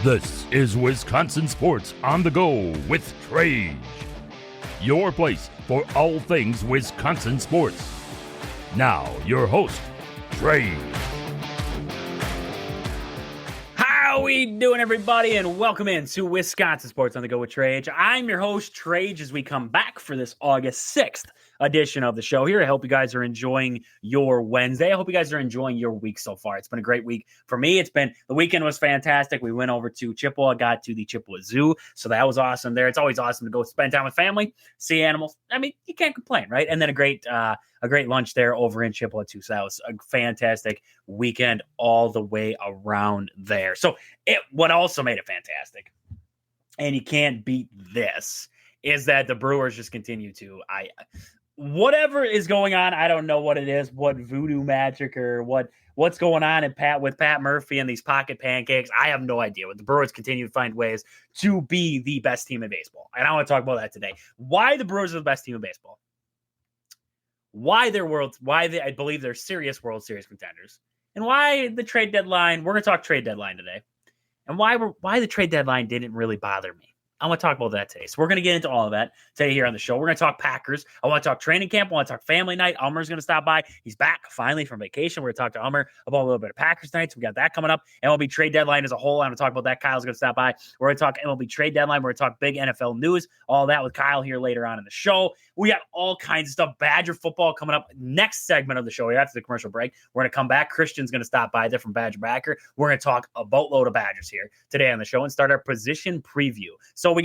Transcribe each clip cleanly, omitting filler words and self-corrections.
This is Wisconsin Sports on the Go with Trage, your place for all things Wisconsin sports. Now, your host, Trage. How we doing, everybody, and welcome into Wisconsin Sports on the Go with Trage. I'm your host, Trage, as we come back for this August 6th edition of the show here. I hope you guys are enjoying your Wednesday. I hope you guys are enjoying your week so far. It's been a great week for me. The weekend was fantastic. We went over to Chippewa, got to the Chippewa Zoo, so that was awesome there. It's always awesome to go spend time with family, see animals. I mean, you can't complain, right? And then a great lunch there over in Chippewa too. So that was a fantastic weekend all the way around there. So what also made it fantastic, and you can't beat this, is that the Brewers just continue to whatever is going on, I don't know what it is, what voodoo magic or what's going on with Pat Murphy and these pocket pancakes. I have no idea. But the Brewers continue to find ways to be the best team in baseball. And I want to talk about that today. Why the Brewers are the best team in baseball. Why I believe they're serious World Series contenders. And why the trade deadline, we're going to talk trade deadline today. And why the trade deadline didn't really bother me. I want to talk about that today. So we're going to get into all of that today here on the show. We're going to talk Packers. I want to talk training camp. I want to talk family night. Elmer's going to stop by. He's back finally from vacation. We're going to talk to Elmer about a little bit of Packers night. So we got that coming up. MLB trade deadline as a whole. I'm going to talk about that. Kyle's going to stop by. We're going to talk MLB trade deadline. We're going to talk big NFL news. All that with Kyle here later on in the show. We got all kinds of stuff. Badger football coming up next segment of the show here after the commercial break. We're going to come back. Christian's going to stop by there from Badger Backer. We're going to talk a boatload of Badgers here today on the show and start our position preview. So we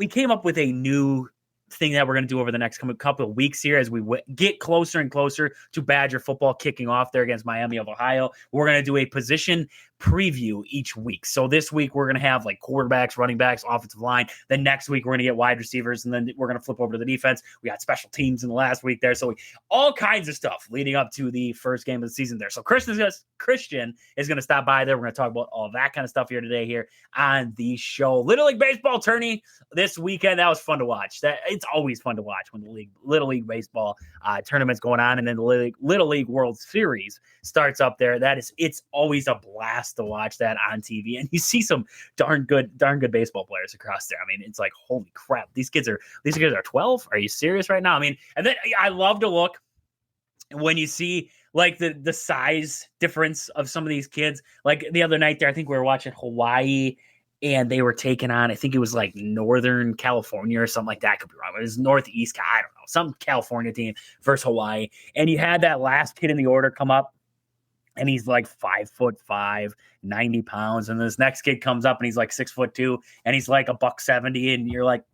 came up with a new thing that we're going to do over the next couple of weeks here as we get closer and closer to Badger football kicking off there against Miami of Ohio. We're going to do a position preview each week. So this week we're going to have like quarterbacks, running backs, offensive line. Then next week we're going to get wide receivers, and then we're going to flip over to the defense. We got special teams in the last week there. So all kinds of stuff leading up to the first game of the season there. So Christian is going to stop by there. We're going to talk about all that kind of stuff here today here on the show. Little League Baseball tourney this weekend. That was fun to watch. It's always fun to watch when the Little League Baseball tournament's going on, and then the Little League World Series starts up there. It's always a blast to watch that on TV, and you see some darn good baseball players across there. I mean, it's like, holy crap, these kids are 12. Are you serious right now? I mean, and then I love to look when you see like the size difference of some of these kids. Like the other night there, I think we were watching Hawaii, and they were taking on, I think it was like Northern California or something like that. I could be wrong. It was Northeast, I don't know, some California team versus Hawaii. And you had that last kid in the order come up, and he's like 5'5", 90 pounds. And this next kid comes up and he's like 6'2", and he's like $170. And you're like,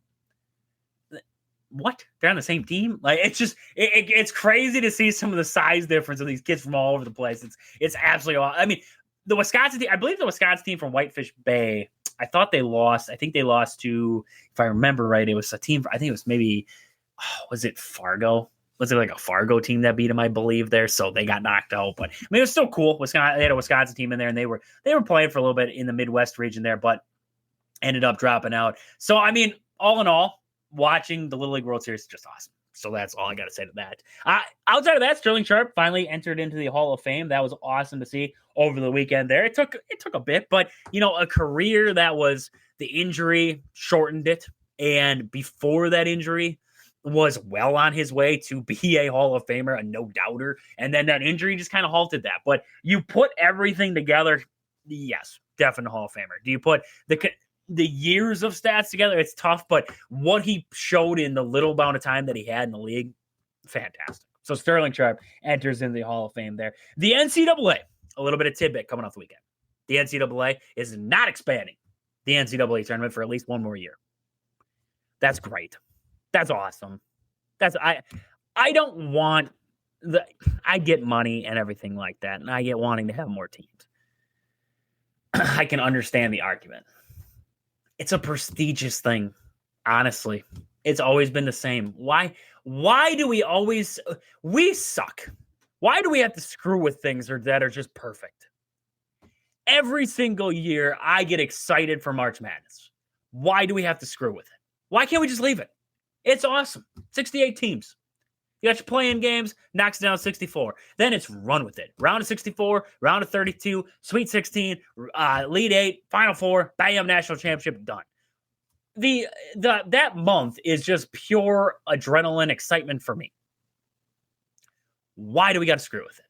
what? They're on the same team? Like, it's just, it's crazy to see some of the size difference of these kids from all over the place. It's absolutely awesome. I mean, the Wisconsin team, I believe the Wisconsin team from Whitefish Bay, I thought they lost. I think they lost to, if I remember right, it was a team, I think it was maybe, was it Fargo? Was it like a Fargo team that beat them, I believe, there? So they got knocked out. But I mean, it was still cool. They had a Wisconsin team in there, and they were playing for a little bit in the Midwest region there, but ended up dropping out. So, I mean, all in all, watching the Little League World Series is just awesome. So that's all I got to say to that. Outside of that, Sterling Sharp finally entered into the Hall of Fame. That was awesome to see over the weekend there. It took a bit, but, you know, a career that was, the injury shortened it. And before that injury, was well on his way to be a Hall of Famer, a no-doubter, and then that injury just kind of halted that. But you put everything together, yes, definite Hall of Famer. Do you put the years of stats together? It's tough, but what he showed in the little amount of time that he had in the league, fantastic. So Sterling Sharp enters in the Hall of Fame there. The NCAA, a little bit of tidbit coming off the weekend. The NCAA is not expanding the NCAA tournament for at least one more year. That's great. That's awesome. I don't want I get money and everything like that, and I get wanting to have more teams. I can understand the argument. It's a prestigious thing, honestly. It's always been the same. Why do we suck? Why do we have to screw with things that are just perfect? Every single year I get excited for March Madness. Why do we have to screw with it? Why can't we just leave it? It's awesome. 68 teams. You got your playing games, knocks down 64. Then it's run with it. Round of 64, round of 32, Sweet 16, Elite 8, Final 4, bam, national championship, done. That month is just pure adrenaline excitement for me. Why do we got to screw with it?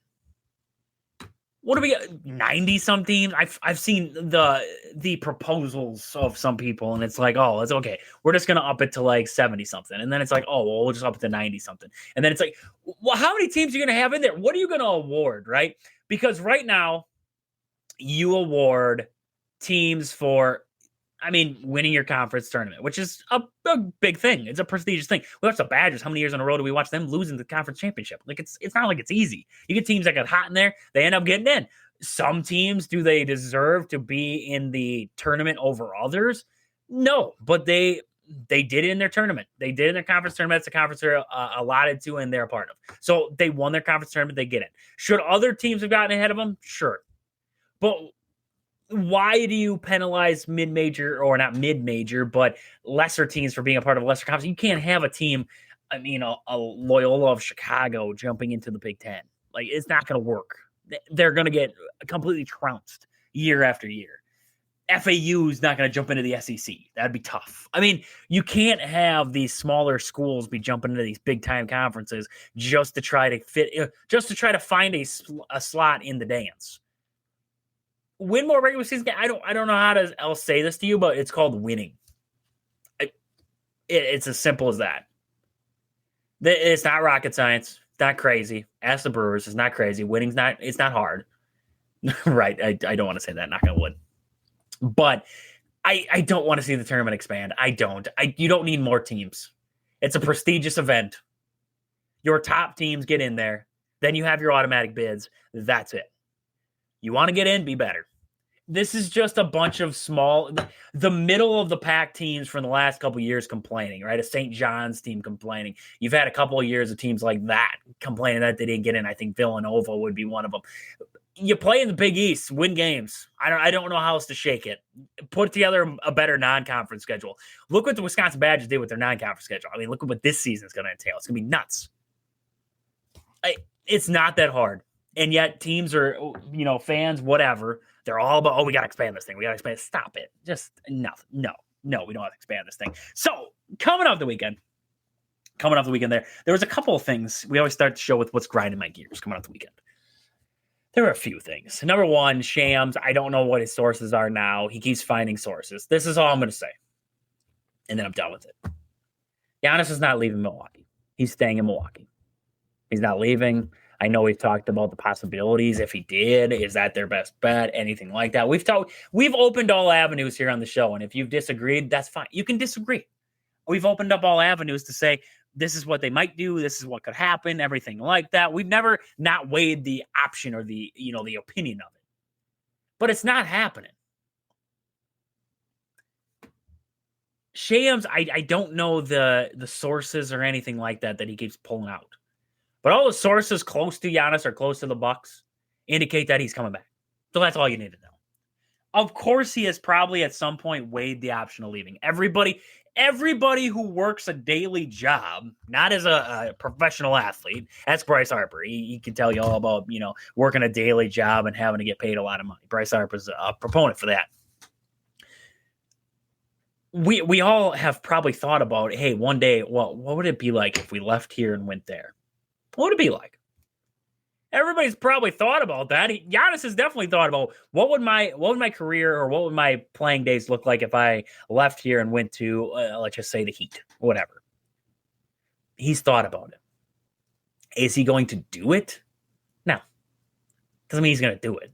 What do we got? 90 some teams. I've seen the proposals of some people, and it's like, oh, it's okay. We're just gonna up it to like 70 something, and then it's like, oh, well, we'll just up it to 90 something, and then it's like, well, how many teams are you gonna have in there? What are you gonna award, right? Because right now, you award teams for, winning your conference tournament, which is a big thing. It's a prestigious thing. We watch the Badgers. How many years in a row do we watch them losing the conference championship? Like, it's not like it's easy. You get teams that get hot in there, they end up getting in. Some teams, do they deserve to be in the tournament over others? No, but they did it in their tournament. They did it in their conference tournament. It's a conference they're allotted to and they're a part of. So they won their conference tournament. They get it. Should other teams have gotten ahead of them? Sure. But why do you penalize mid-major, or not mid-major, but lesser teams for being a part of a lesser conference? You can't have a team, a Loyola of Chicago jumping into the Big Ten. Like, it's not going to work. They're going to get completely trounced year after year. FAU is not going to jump into the SEC. That'd be tough. You can't have these smaller schools be jumping into these big-time conferences just to try to find a slot in the dance. Win more regular season games. I don't know how to else say this to you, but it's called winning. It's as simple as that. It's not rocket science. It's not crazy. Ask the Brewers. It's not crazy. Winning's not. It's not hard. Right. I don't want to say that. Knock on wood. But I don't want to see the tournament expand. I don't. You don't need more teams. It's a prestigious event. Your top teams get in there. Then you have your automatic bids. That's it. You want to get in, be better. This is just a bunch of the middle of the pack teams from the last couple of years complaining, right? A St. John's team complaining. You've had a couple of years of teams like that complaining that they didn't get in. I think Villanova would be one of them. You play in the Big East, win games. I don't know how else to shake it. Put together a better non-conference schedule. Look what the Wisconsin Badgers did with their non-conference schedule. Look at what this season is going to entail. It's going to be nuts. It's not that hard. And yet teams are, fans, whatever, they're all about, we got to expand this thing. We got to expand it. Stop it. Just nothing. No, we don't have to expand this thing. So coming off the weekend there was a couple of things. We always start the show with what's grinding my gears coming off the weekend. There were a few things. Number one, Shams. I don't know what his sources are now. He keeps finding sources. This is all I'm going to say. And then I'm done with it. Giannis is not leaving Milwaukee. He's staying in Milwaukee. He's not leaving. I know we've talked about the possibilities. If he did, is that their best bet? Anything like that? We've opened all avenues here on the show, and if you've disagreed, that's fine. You can disagree. We've opened up all avenues to say this is what they might do, this is what could happen, everything like that. We've never not weighed the option or the opinion of it. But it's not happening. Shams, I don't know the sources or anything like that he keeps pulling out. But all the sources close to Giannis or close to the Bucks indicate that he's coming back. So that's all you need to know. Of course, he has probably at some point weighed the option of leaving. Everybody who works a daily job, not as a professional athlete, that's Bryce Harper. He can tell you all about, working a daily job and having to get paid a lot of money. Bryce Harper's a proponent for that. We all have probably thought about, hey, one day, what would it be like if we left here and went there? What would it be like? Everybody's probably thought about that. Giannis has definitely thought about what would my career or what would my playing days look like if I left here and went to, let's just say, the Heat, whatever. He's thought about it. Is he going to do it? No. Doesn't mean he's going to do it.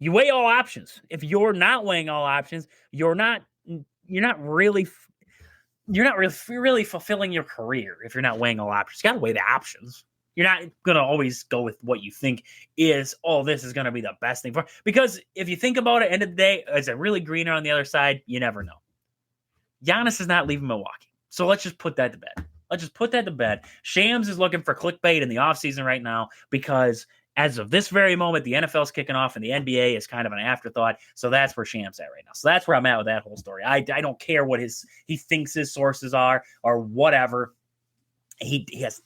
You weigh all options. If you're not weighing all options, you're not really fulfilling your career if you're not weighing all options. You got to weigh the options. You're not going to always go with what you think is, this is going to be the best thing for. Because if you think about it, end of the day, is it really greener on the other side? You never know. Giannis is not leaving Milwaukee. So let's just put that to bed. Shams is looking for clickbait in the offseason right now because as of this very moment, the NFL is kicking off and the NBA is kind of an afterthought. So that's where Shams at right now. So that's where I'm at with that whole story. I don't care what he thinks his sources are or whatever. He has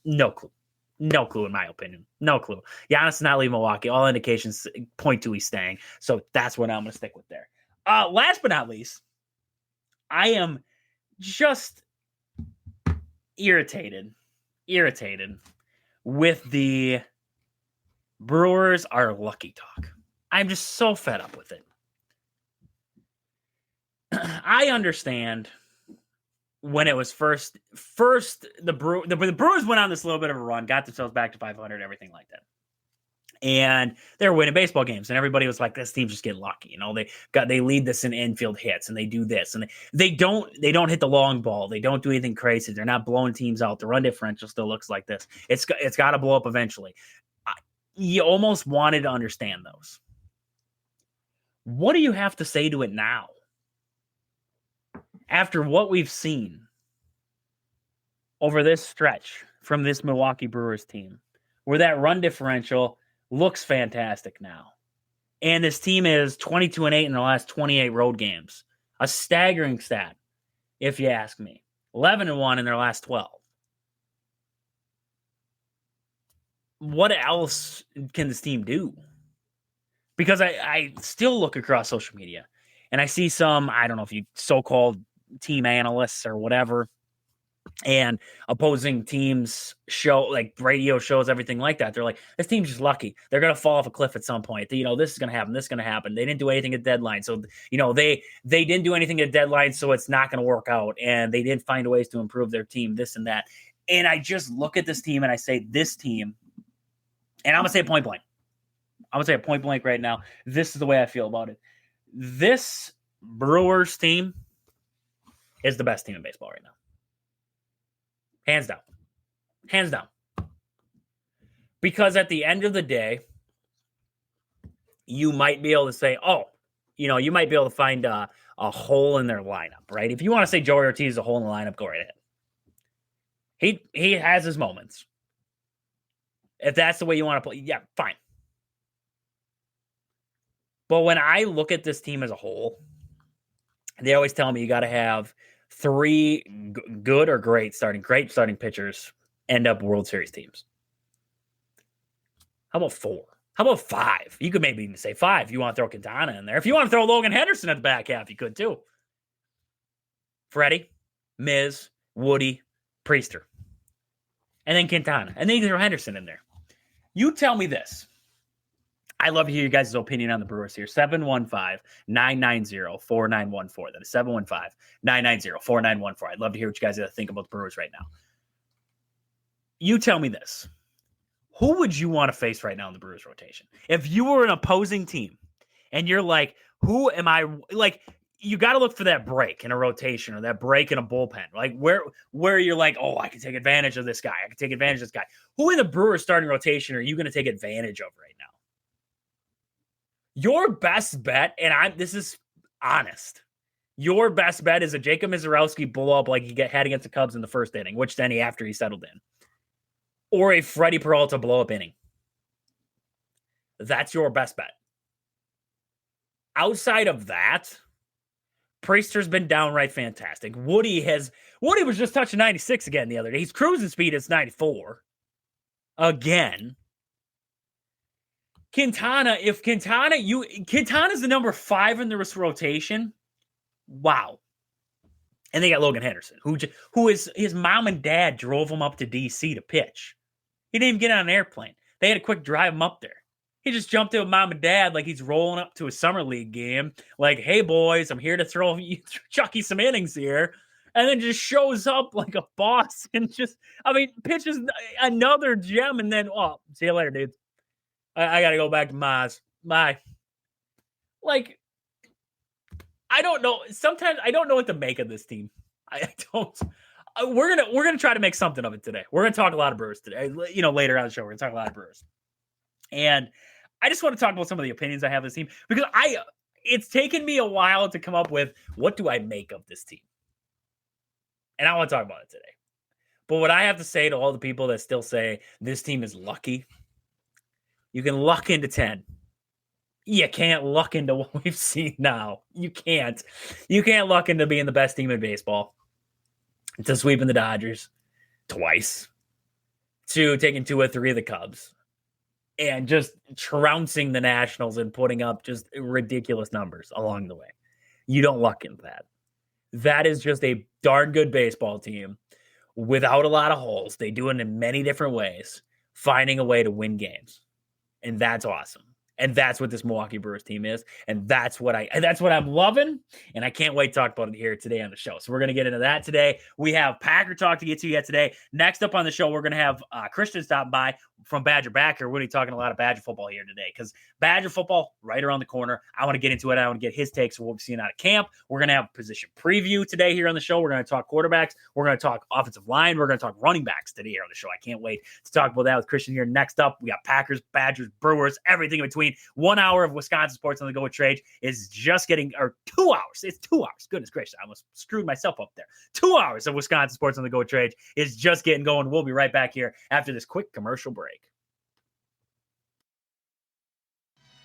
No clue. No clue, in my opinion. No clue. Giannis is not leaving Milwaukee. All indications point to he's staying. So that's what I'm going to stick with there. Last but not least, I am just irritated with the Brewers are lucky talk. I'm just so fed up with it. I understand when it was first the Brewers went on this little bit of a run, got themselves back to 500, everything like that. And they were winning baseball games, and everybody was like, "This team's just getting lucky." You know, they lead this in infield hits, and they do this, and they don't hit the long ball. They don't do anything crazy. They're not blowing teams out. The run differential still looks like this. It's got to blow up eventually. You almost wanted to understand those. What do you have to say to it now? After what we've seen over this stretch from this Milwaukee Brewers team, where that run differential looks fantastic now. And this team is 22-8 in the last 28 road games. A staggering stat, if you ask me. 11-1 in their last 12. What else can this team do? Because I still look across social media and I see some, I don't know if you so-called team analysts or whatever, and opposing teams show, like radio shows, everything like that. They're like, this team's just lucky. They're going to fall off a cliff at some point. You know, this is going to happen. This is going to happen. They didn't do anything at deadline. So, you know, they didn't do anything at deadline, so it's not going to work out. And they didn't find ways to improve their team, this and that. And I just look at this team and I say, this team, and I'm going to say it point blank. I'm going to say it point blank right now. This is the way I feel about it. This Brewers team is the best team in baseball right now. Hands down. Hands down. Because at the end of the day, you might be able to say, oh, you know, you might be able to find a hole in their lineup, right? If you want to say Joey Ortiz is a hole in the lineup, go right ahead. He has his moments. If that's the way you want to play, yeah, fine. But when I look at this team as a whole, they always tell me you got to have three good or great starting pitchers end up World Series teams. How about four? How about five? You could maybe even say five if you want to throw Quintana in there. If you want to throw Logan Henderson at the back half, you could too. Freddie, Miz, Woody, Priester. And then Quintana. And then you can throw Henderson in there. You tell me this. I love to hear you guys' opinion on the Brewers here. 715-990-4914. That is 715-990-4914. I'd love to hear what you guys think about the Brewers right now. You tell me this. Who would you want to face right now in the Brewers rotation? If you were an opposing team and you're like, who am I? Like, you got to look for that break in a rotation or that break in a bullpen. Like, where you're like, oh, I can take advantage of this guy. I can take advantage of this guy. Who in the Brewers starting rotation are you going to take advantage of right now? Your best bet, and this is honest, your best bet is a Jacob Mizorowski blow up like he had against the Cubs in the first inning, which then after he settled in. Or a Freddie Peralta blow up inning. That's your best bet. Outside of that, Priester's been downright fantastic. Woody was just touching 96 again the other day. He's cruising speed at 94. Again. Quintana's the number 5 in the rotation. Wow. And they got Logan Henderson, who is his mom and dad drove him up to DC to pitch. He didn't even get on an airplane. They had to quick drive him up there. He just jumped in with mom and dad like he's rolling up to a summer league game. Like, hey boys, I'm here to throw Chucky some innings here. And then just shows up like a boss and pitches another gem and then, oh, see you later, dude. I got to go back to Maz. Bye. Like, I don't know. Sometimes I don't know what to make of this team. I don't. We're gonna try to make something of it today. We're gonna talk a lot of Brewers today. You know, later on the show, we're gonna talk a lot of Brewers. And I just want to talk about some of the opinions I have of this team because it's taken me a while to come up with what do I make of this team. And I want to talk about it today. But what I have to say to all the people that still say this team is lucky. You can luck into 10. You can't luck into what we've seen now. You can't. You can't luck into being the best team in baseball. To sweeping the Dodgers twice. to taking 2 or 3 of the Cubs and just trouncing the Nationals and putting up just ridiculous numbers along the way. You don't luck into that. That is just a darn good baseball team without a lot of holes. They do it in many different ways, finding a way to win games. And that's awesome. And that's what this Milwaukee Brewers team is. And that's what I'm loving. And I can't wait to talk about it here today on the show. So we're going to get into that today. We have Packer talk to get to yet today. Next up on the show, we're going to have Christian stop by from Badger Backer. We're going to be talking a lot of Badger football here today because Badger football right around the corner. I want to get into it. I want to get his takes of what we've seen out of camp. We're going to have a position preview today here on the show. We're going to talk quarterbacks. We're going to talk offensive line. We're going to talk running backs today here on the show. I can't wait to talk about that with Christian here. Next up, we got Packers, Badgers, Brewers, everything in between. 1 hour of Wisconsin sports on the go with Trade is just getting, or 2 hours. It's 2 hours. Goodness gracious. I almost screwed myself up there. 2 hours of Wisconsin sports on the go with Trade is just getting going. We'll be right back here after this quick commercial break.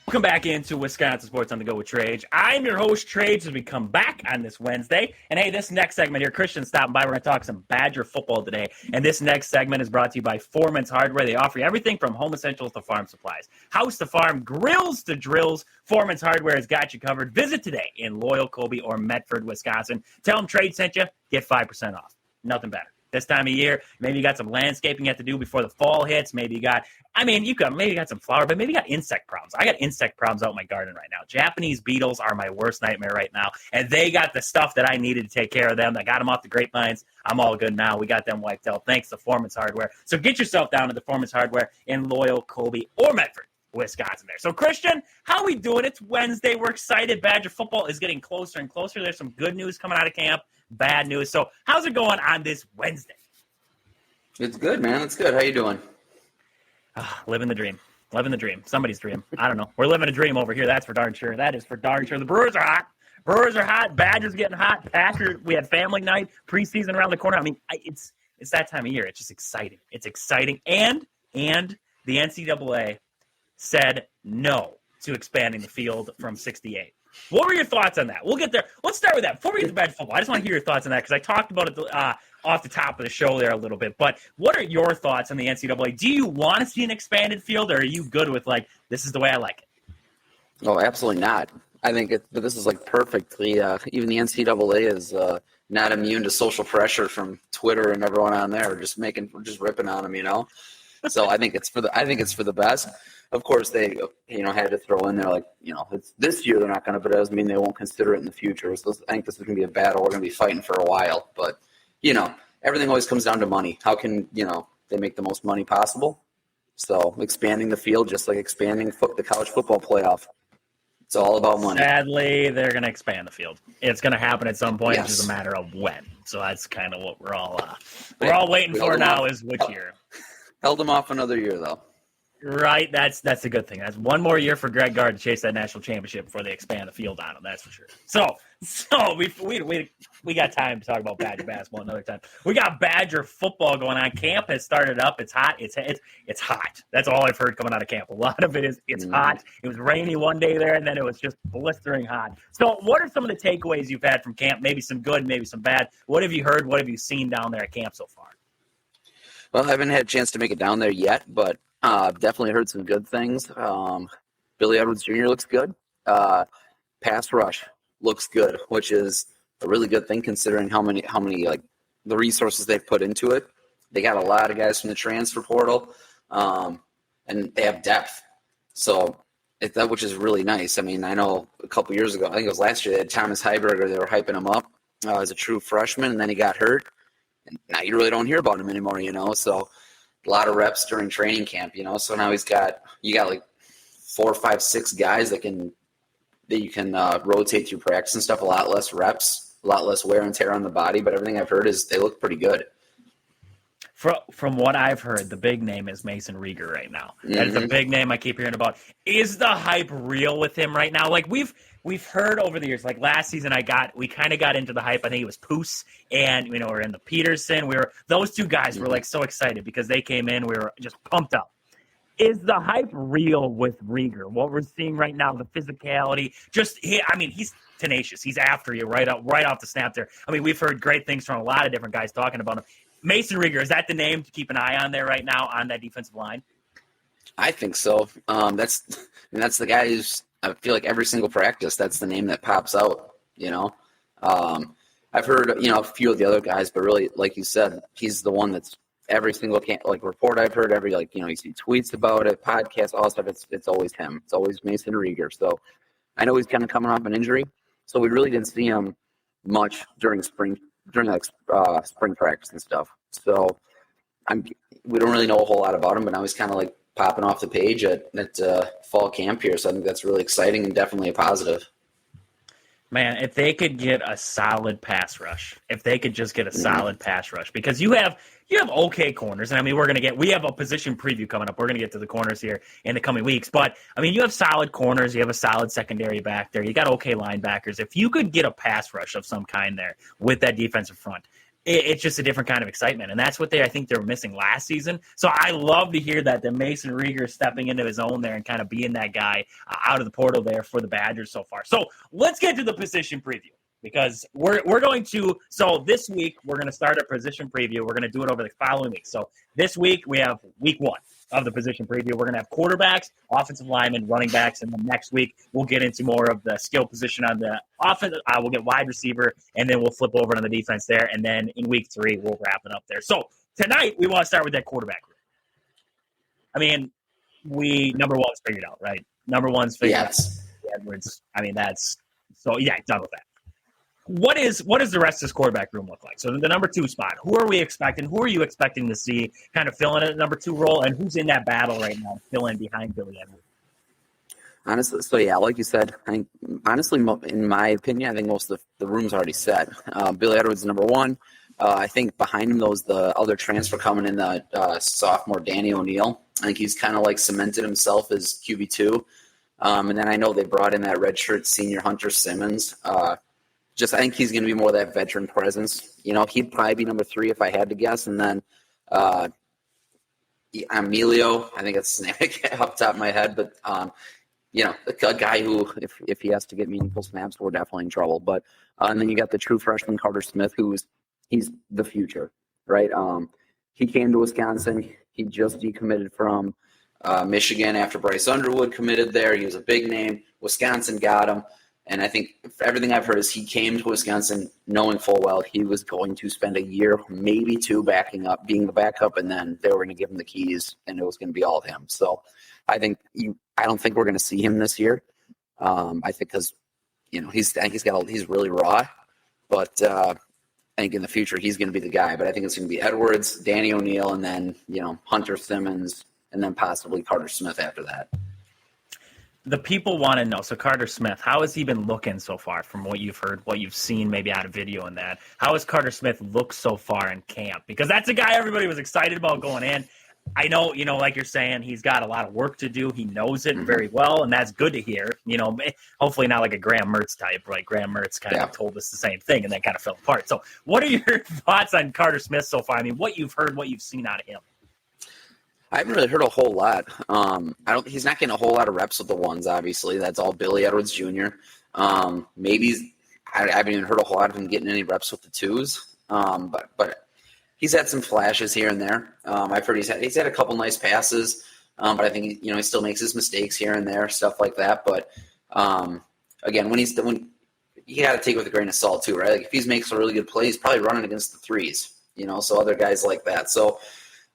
Welcome back into Wisconsin Sports on the Go with Trade. I'm your host, Trades, as we come back on this Wednesday. And hey, this next segment here, Christian stopping by. We're going to talk some Badger football today. And this next segment is brought to you by Foreman's Hardware. They offer you everything from home essentials to farm supplies. House to farm, grills to drills. Foreman's Hardware has got you covered. Visit today in Loyal, Colby, or Medford, Wisconsin. Tell them Trade sent you. Get 5% off. Nothing better. This time of year, maybe you got some landscaping you have to do before the fall hits. Maybe you got some flower, but maybe you got insect problems. I got insect problems out in my garden right now. Japanese beetles are my worst nightmare right now, and they got the stuff that I needed to take care of them. I got them off the grapevines. I'm all good now. We got them wiped out thanks to Foreman's Hardware. So get yourself down to the Foreman's Hardware in Loyal, Colby, or Medford, Wisconsin there. So, Christian, how are we doing? It's Wednesday. We're excited. Badger football is getting closer and closer. There's some good news coming out of camp, bad news. So, how's it going on this Wednesday? It's good, man. It's good. How you doing? Living the dream. Living the dream. Somebody's dream. I don't know. We're living a dream over here. That's for darn sure. That is for darn sure. The Brewers are hot. Brewers are hot. Badgers getting hot. Packers, we had family night, preseason around the corner. I mean, it's that time of year. It's just exciting. It's exciting. And the NCAA said no to expanding the field from 68. What were your thoughts on that? We'll get there. Let's start with that. Before we get to Badger football, I just want to hear your thoughts on that because I talked about it off the top of the show there a little bit. But what are your thoughts on the NCAA? Do you want to see an expanded field, or are you good with, like, this is the way I like it? Oh, absolutely not. I think this is, like, perfectly. Even the NCAA is not immune to social pressure from Twitter and everyone on there, just ripping on them, you know. So I think it's for the best. Of course, they had to throw in there, like, it's this year they're not going to, but it doesn't mean they won't consider it in the future. So I think this is going to be a battle we're going to be fighting for a while. But everything always comes down to money. How can they make the most money possible? So expanding the field, just like expanding the college football playoff, it's all about money. Sadly, they're going to expand the field. It's going to happen at some point. Yes. It's just a matter of when. So that's kind of what we're all waiting for now. Is which year? Held them off another year though. Right, that's a good thing. That's one more year for Greg Gard to chase that national championship before they expand the field on him. That's for sure. So we got time to talk about Badger basketball another time. We got Badger football going on. Camp has started up. It's hot. It's hot. That's all I've heard coming out of camp. A lot of it is hot. It was rainy one day there, and then it was just blistering hot. So, what are some of the takeaways you've had from camp? Maybe some good, maybe some bad. What have you heard? What have you seen down there at camp so far? Well, I haven't had a chance to make it down there yet, but definitely heard some good things. Billy Edwards Jr. looks good. Pass rush looks good, which is a really good thing considering how many like the resources they've put into it. They got a lot of guys from the transfer portal, and they have depth. So which is really nice. I mean, I know a couple years ago, I think it was last year, they had Thomas Heiberger. They were hyping him up as a true freshman, and then he got hurt. And now you really don't hear about him anymore, So a lot of reps during training camp, So now you got like 4, 5, 6 guys that you can rotate through practice and stuff. A lot less reps, a lot less wear and tear on the body. But everything I've heard is they look pretty good. From what I've heard, the big name is Mason Rieger right now. That is the big name I keep hearing about. Is the hype real with him right now? Like we've heard over the years, like last season we kind of got into the hype. I think it was Poose and we're in the Peterson. Those two guys were like so excited because they came in. We were just pumped up. Is the hype real with Rieger? What we're seeing right now, the physicality, he's tenacious. He's after you right off the snap there. I mean, we've heard great things from a lot of different guys talking about him. Mason Rieger, is that the name to keep an eye on there right now on that defensive line? I think so. That's the guy who's, I feel like every single practice, that's the name that pops out, I've heard, a few of the other guys, but really, like you said, he's the one that's every single report I've heard, you see tweets about it, podcasts, all stuff, it's always him. It's always Mason Rieger. So I know he's kind of coming off an injury, so we really didn't see him much during spring practice and stuff. So we don't really know a whole lot about him, but now he's kind of like popping off the page at fall camp here. So I think that's really exciting and definitely a positive. Man, if they could get a solid pass rush, because you have okay corners, and I mean we have a position preview coming up. We're gonna get to the corners here in the coming weeks, but I mean you have solid corners, you have a solid secondary back there, you got okay linebackers. If you could get a pass rush of some kind there with that defensive front, it's just a different kind of excitement, and that's what I think they were missing last season. So I love to hear that Mason Rieger is stepping into his own there and kind of being that guy out of the portal there for the Badgers so far. So let's get to the position preview, because we're going to – so this week we're going to start a position preview. We're going to do it over the following week. So this week we have week 1 of the position preview. We're going to have quarterbacks, offensive linemen, running backs, and then next week we'll get into more of the skill position on the offense. We'll get wide receiver, and then we'll flip over on the defense there, and then in week 3 we'll wrap it up there. So tonight we want to start with that quarterback group. I mean, number one's figured out, right? Number one's figured out. Edwards. I mean, that's so yeah, done with that. What is the rest of this quarterback room look like? So the number 2 spot, who are we expecting? Who are you expecting to see kind of fill in at the number 2 role, and who's in that battle right now, fill in behind Billy Edwards? Honestly, so yeah, like you said, I think honestly, in my opinion, I think most of the room's already set. Billy Edwards is number 1. I think behind him, the other transfer coming in, the sophomore Danny O'Neill. I think he's kind of like cemented himself as QB2. And then I know they brought in that redshirt senior Hunter Simmons. I think he's going to be more that veteran presence. He'd probably be number 3 if I had to guess. And then Emilio, I think it's off the top of my head. But, a guy who, if he has to get meaningful snaps, we're definitely in trouble. But and then you got the true freshman Carter Smith, he's the future, right? He came to Wisconsin. He just decommitted from Michigan after Bryce Underwood committed there. He was a big name. Wisconsin got him. And I think everything I've heard is he came to Wisconsin knowing full well he was going to spend a year, maybe 2, backing up, being the backup, and then they were going to give him the keys, and it was going to be all him. So I don't think we're going to see him this year. I think because he's really raw, but I think in the future he's going to be the guy. But I think it's going to be Edwards, Danny O'Neill, and then Hunter Simmons, and then possibly Carter Smith after that. The people want to know, so Carter Smith, how has he been looking so far from what you've heard, what you've seen maybe out of video and that? How has Carter Smith looked so far in camp? Because that's a guy everybody was excited about going in. I know, like you're saying, he's got a lot of work to do. He knows it very well, and that's good to hear. Hopefully not like a Graham Mertz type, right? Graham Mertz kind of told us the same thing and then kind of fell apart. So what are your thoughts on Carter Smith so far? I mean, what you've heard, what you've seen out of him? I haven't really heard a whole lot. He's not getting a whole lot of reps with the ones, obviously. That's all Billy Edwards Jr. I haven't even heard a whole lot of him getting any reps with the 2s. But he's had some flashes here and there. I've heard he's had a couple nice passes. But I think he still makes his mistakes here and there, stuff like that. But again, when you got to take it with a grain of salt too, right? Like if he makes a really good play, he's probably running against the 3s. So other guys like that. So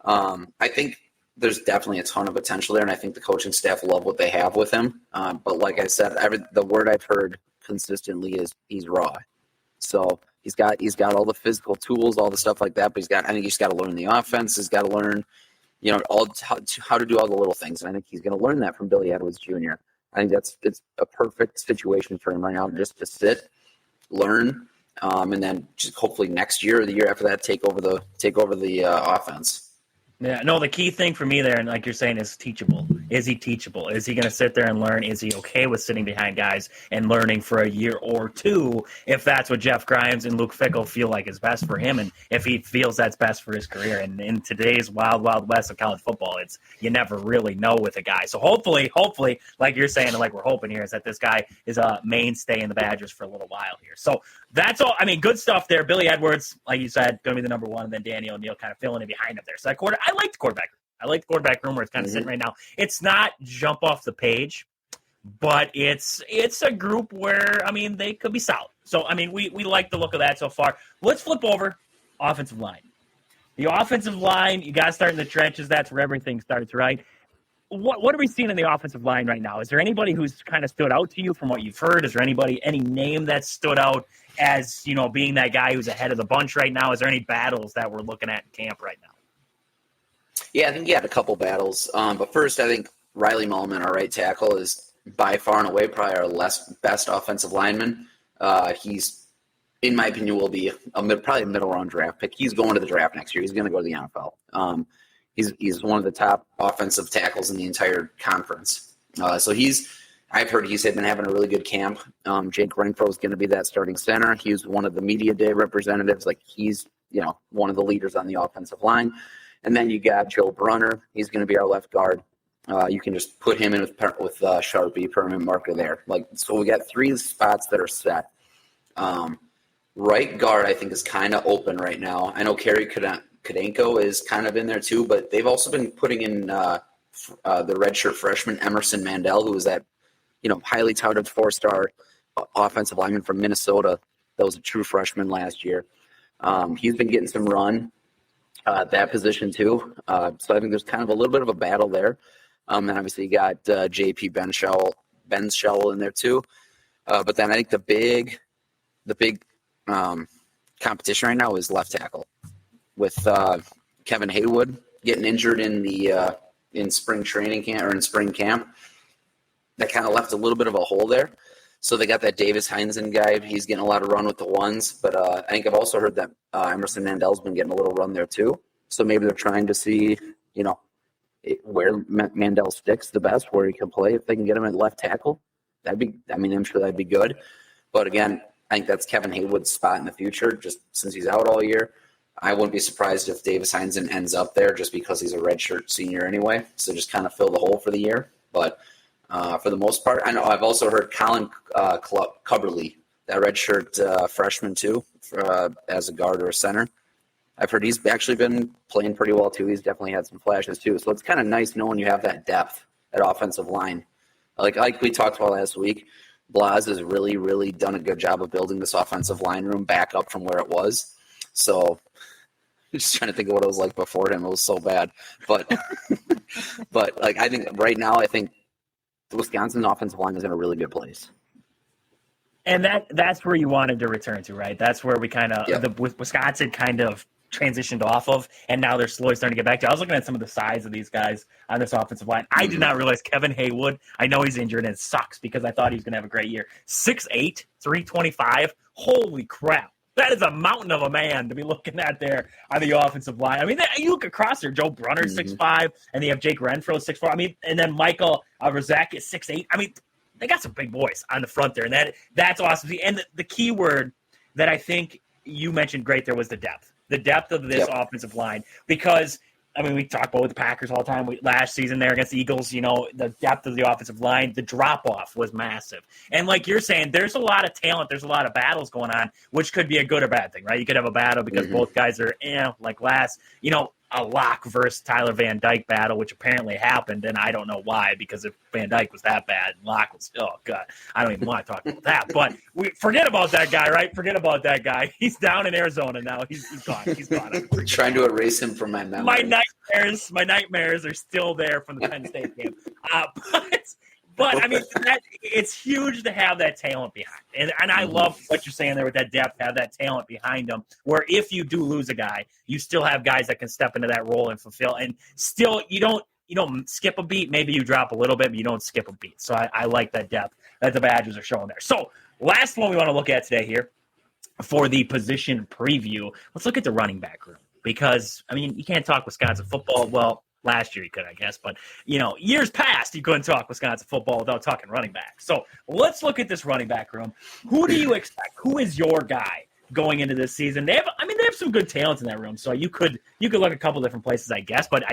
I think there's definitely a ton of potential there, and I think the coaching staff love what they have with him. But like I said, the word I've heard consistently is he's raw. So he's got all the physical tools, all the stuff like that. But I think he's got to learn the offense. He's got to learn, how to do all the little things. And I think he's going to learn that from Billy Edwards Jr. I think it's a perfect situation for him right now, just to sit, learn, and then just hopefully next year or the year after that take over the offense. Yeah, no, the key thing for me there, and like you're saying, is teachable. Is he teachable? Is he going to sit there and learn? Is he okay with sitting behind guys and learning for a year or two if that's what Jeff Grimes and Luke Fickell feel like is best for him, and if he feels that's best for his career? And in today's wild, wild west of college football, you never really know with a guy. So hopefully, like you're saying and like we're hoping here, is that this guy is a mainstay in the Badgers for a little while here. So that's all. I mean, good stuff there. Billy Edwards, like you said, going to be the number one, and then Danny O'Neal kind of filling in behind him there. So I like the quarterback. I like the quarterback room where it's kind of sitting right now. It's not jump off the page, but it's a group where, I mean, they could be solid. So, I mean, we like the look of that so far. Let's flip over offensive line. The offensive line, you got to start in the trenches. That's where everything starts, right? What are we seeing in the offensive line right now? Is there anybody who's kind of stood out to you from what you've heard? Is there any name that stood out as, being that guy who's ahead of the bunch right now? Is there any battles that we're looking at in camp right now? Yeah, I think he had a couple battles. But first, I think Riley Mullman, our right tackle, is by far and away probably our best offensive lineman. He's, in my opinion, will be probably a middle-round draft pick. He's going to the draft next year. He's going to go to the NFL. He's one of the top offensive tackles in the entire conference. So I've heard he's been having a really good camp. Jake Renfro is going to be that starting center. He's one of the media day representatives. Like, he's one of the leaders on the offensive line. And then you got Joe Brunner. He's going to be our left guard. You can just put him in with Sharpie, permanent marker there. So we got 3 spots that are set. Right guard, I think, is kind of open right now. I know Kerry Kadenko is kind of in there too, but they've also been putting in the redshirt freshman Emerson Mandel, who was that highly touted 4-star offensive lineman from Minnesota that was a true freshman last year. He's been getting some run at that position too. So I think there's kind of a little bit of a battle there. And obviously you got J.P. Ben Shell in there too. But then I think the big competition right now is left tackle with Kevin Haywood getting injured in spring training camp or in spring camp. That kind of left a little bit of a hole there. So they got that Davis Heinzen guy. He's getting a lot of run with the ones. But I think I've also heard that Emerson Mandel's been getting a little run there too. So maybe they're trying to see, where Mandel sticks the best, where he can play. If they can get him at left tackle, I'm sure that'd be good. But again, I think that's Kevin Haywood's spot in the future, just since he's out all year. I wouldn't be surprised if Davis Heinzen ends up there just because he's a redshirt senior anyway. So just kind of fill the hole for the year. But for the most part, I know I've also heard Colin Cubberly, that redshirt freshman too, as a guard or a center. I've heard he's actually been playing pretty well too. He's definitely had some flashes too. So it's kind of nice knowing you have that depth at offensive line. Like we talked about last week, Blas has really, really done a good job of building this offensive line room back up from where it was. So just trying to think of what it was like before him. It was so bad. But I think right now, the Wisconsin offensive line is in a really good place. And that's where you wanted to return to, right? That's where we kind of Wisconsin kind of transitioned off of, and now they're slowly starting to get back to. I was looking at some of the size of these guys on this offensive line. I did not realize Kevin Haywood, I know he's injured, and it sucks because I thought he was going to have a great year. 6'8", 325. Holy crap. That is a mountain of a man to be looking at there on the offensive line. I mean, you look across there, Joe Brunner, 6'5", and you have Jake Renfro, 6'4". I mean, and then Michael Rozak is 6'8". I mean, they got some big boys on the front there, and that's awesome. And the key word that I think you mentioned great there was the depth. The depth of this offensive line, because, I mean, we talk about with the Packers all the time. Last season there against the Eagles, the depth of the offensive line, the drop-off was massive. And like you're saying, there's a lot of talent. There's a lot of battles going on, which could be a good or bad thing, right? You could have a battle because both guys are, like last, a Locke versus Tyler Van Dyke battle, which apparently happened, and I don't know why, because if Van Dyke was that bad, Locke was, oh, God, I don't even want to talk about that. But forget about that guy, right? Forget about that guy. He's down in Arizona now. He's gone. He's gone. Trying to erase him from my memory. My nightmares are still there from the Penn State game. But I mean, it's huge to have that talent behind. And I love what you're saying there with that depth, have that talent behind them, where if you do lose a guy, you still have guys that can step into that role and fulfill. And still, you don't skip a beat. Maybe you drop a little bit, but you don't skip a beat. So I like that depth that the Badgers are showing there. So last one we want to look at today here for the position preview. Let's look at the running back room. Because, I mean, you can't talk Wisconsin football. Well, last year you could, I guess. But, years past, you couldn't talk Wisconsin football without talking running back. So let's look at this running back room. Who do you expect? Who is your guy going into this season? They have some good talent in that room. So you could look a couple different places, I guess. But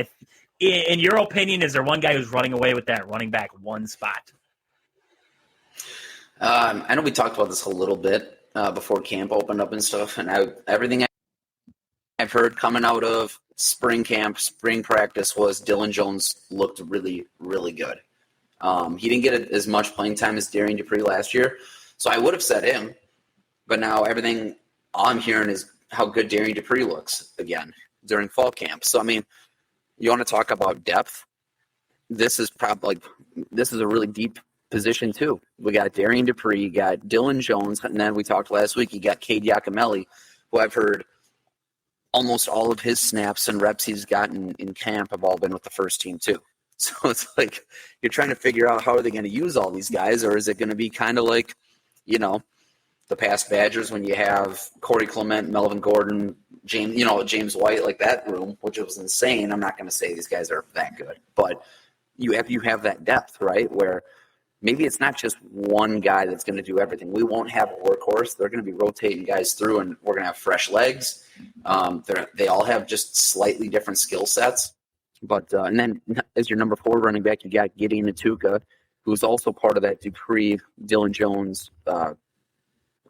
in your opinion, is there one guy who's running away with that running back one spot? I know we talked about this a little bit before camp opened up and stuff, and everything I've heard coming out of spring camp, spring practice was Dylan Jones looked really, really good. He didn't get as much playing time as Darian Dupree last year, so I would have said him, but now everything I'm hearing is how good Darian Dupree looks again during fall camp. So, you want to talk about depth? This is a really deep position too. We got Darian Dupree, you got Dylan Jones, and then we talked last week, you got Cade Giacomelli, who I've heard almost all of his snaps and reps he's gotten in camp have all been with the first team too. So it's like you're trying to figure out how are they going to use all these guys, or is it going to be kind of like, the past Badgers when you have Corey Clement, Melvin Gordon, James White, like that room, which was insane. I'm not going to say these guys are that good, but you have that depth, right, where maybe it's not just one guy that's going to do everything. We won't have a workhorse. They're going to be rotating guys through, and we're going to have fresh legs. They all have just slightly different skill sets. But and then as your number 4 running back, you got Gideon Atuka, who's also part of that Dupree, Dylan Jones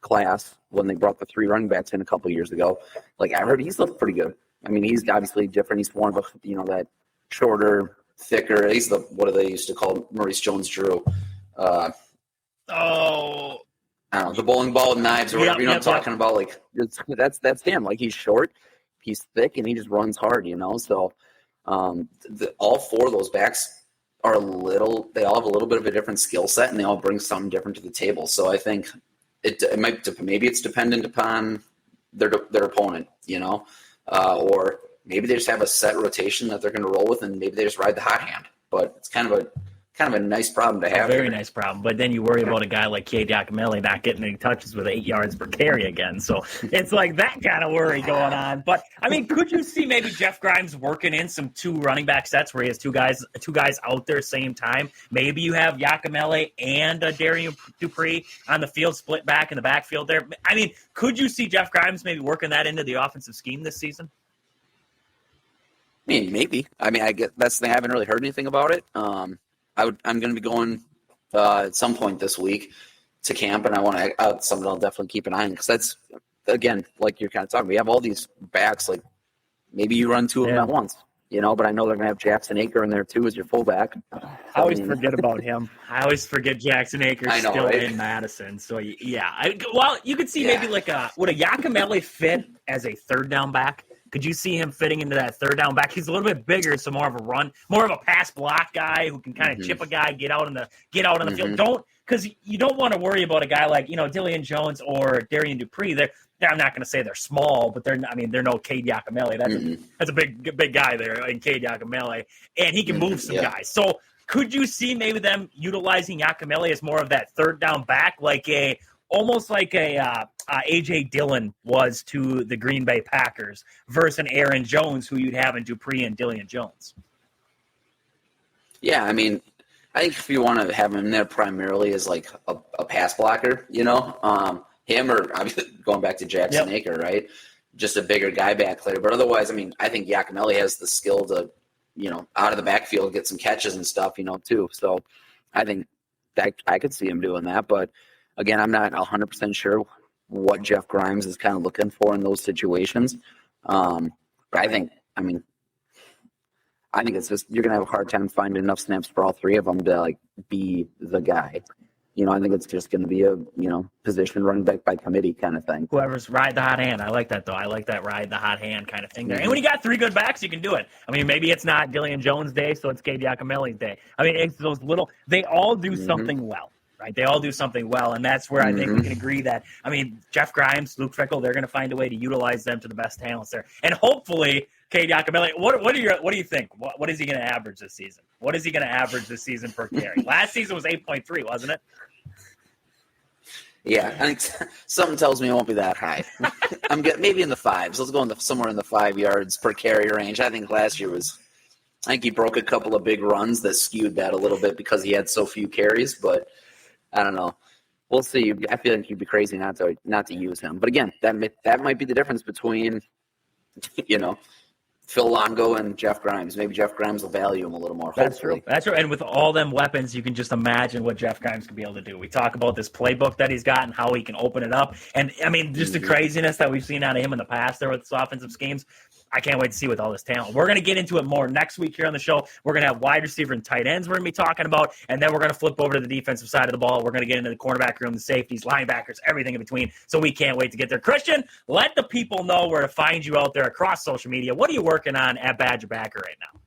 class when they brought the 3 running backs in a couple of years ago. Like I heard, he's looked pretty good. He's obviously different. He's more of a that shorter, thicker. He's what do they used to call Maurice Jones-Drew? I don't know, the bowling ball with knives or whatever. I'm talking about. Like that's him. Like he's short, he's thick, and he just runs hard. So all 4 of those backs are they all have a little bit of a different skill set, and they all bring something different to the table. So I think it might maybe it's dependent upon their opponent, or maybe they just have a set rotation that they're going to roll with, and maybe they just ride the hot hand. But it's kind of a nice problem to have. A very nice problem. But then you worry about a guy like Cade Giacomelli not getting any touches with 8 yards per carry again. So it's like that kind of worry going on. But could you see maybe Jeff Grimes working in some 2 running back sets where he has two guys out there same time? Maybe you have Giacomelli and Darian Dupree on the field, split back in the backfield there. Could you see Jeff Grimes maybe working that into the offensive scheme this season? Maybe. I get that's the thing. I haven't really heard anything about it. I'm going to be going at some point this week to camp, and I want to something I'll definitely keep an eye on, because that's, again, like you're kind of talking. We have all these backs. Like maybe you run 2 of them at once, but I know they're going to have Jackson Aker in there too as your fullback. I always forget about him. I always forget Jackson Aker's still right? in Madison. So yeah, you could see maybe would a Giacomelli fit as a 3rd down back? Could you see him fitting into that 3rd down back? He's a little bit bigger, so more of a pass block guy who can kind of chip a guy, get out on the field. Because you don't want to worry about a guy like Dylan Jones or Darian Dupree. I'm not going to say they're small, but they're no Cade Giacomelli. That's a big guy there in Cade Giacomelli, and he can move some guys. So could you see maybe them utilizing Giacomelli as more of that 3rd down back, almost like A.J. Dillon was to the Green Bay Packers versus an Aaron Jones who you'd have in Dupree and Dylan Jones? Yeah, I think if you want to have him there primarily as like a pass blocker, him or obviously going back to Jackson Aker, right? Just a bigger guy back there. But otherwise, I think Giacomelli has the skill to, out of the backfield, get some catches and stuff, too. So I think that I could see him doing that. But again, I'm not 100% sure what Jeff Grimes is kind of looking for in those situations. But I think it's just you're going to have a hard time finding enough snaps for all 3 of them to be the guy. I think it's just going to be a, position running back by committee kind of thing. Whoever's ride the hot hand. I like that, though. I like that ride the hot hand kind of thing there. And when you got 3 good backs, you can do it. Maybe it's not Dylan Jones' day, so it's Cade Giacomelli's day. It's those little – they all do something well. Right, they all do something well, and that's where I think we can agree that, Jeff Grimes, Luke Fickell, they're going to find a way to utilize them to the best talents there, and hopefully, Cade Giacomelli. What do you think? What is he going to average this season? What is he going to average this season per carry? Last season was 8.3, wasn't it? Yeah, I think something tells me it won't be that high. I'm getting maybe in the 5s. Let's go somewhere in the 5 yards per carry range. I think last year was I think he broke a couple of big runs that skewed that a little bit because he had so few carries, but I don't know. We'll see. I feel like you'd be crazy not to use him. But again, that might be the difference between, Phil Longo and Jeff Grimes. Maybe Jeff Grimes will value him a little more. That's true. That's true. And with all them weapons, you can just imagine what Jeff Grimes could be able to do. We talk about this playbook that he's got and how he can open it up. And, I mean, just the craziness that we've seen out of him in the past there with his offensive schemes. I can't wait to see with all this talent. We're going to get into it more next week here on the show. We're going to have wide receiver and tight ends we're going to be talking about, and then we're going to flip over to the defensive side of the ball. We're going to get into the cornerback room, the safeties, linebackers, everything in between, so we can't wait to get there. Christian, let the people know where to find you out there across social media. What are you working on at Badger Backer right now?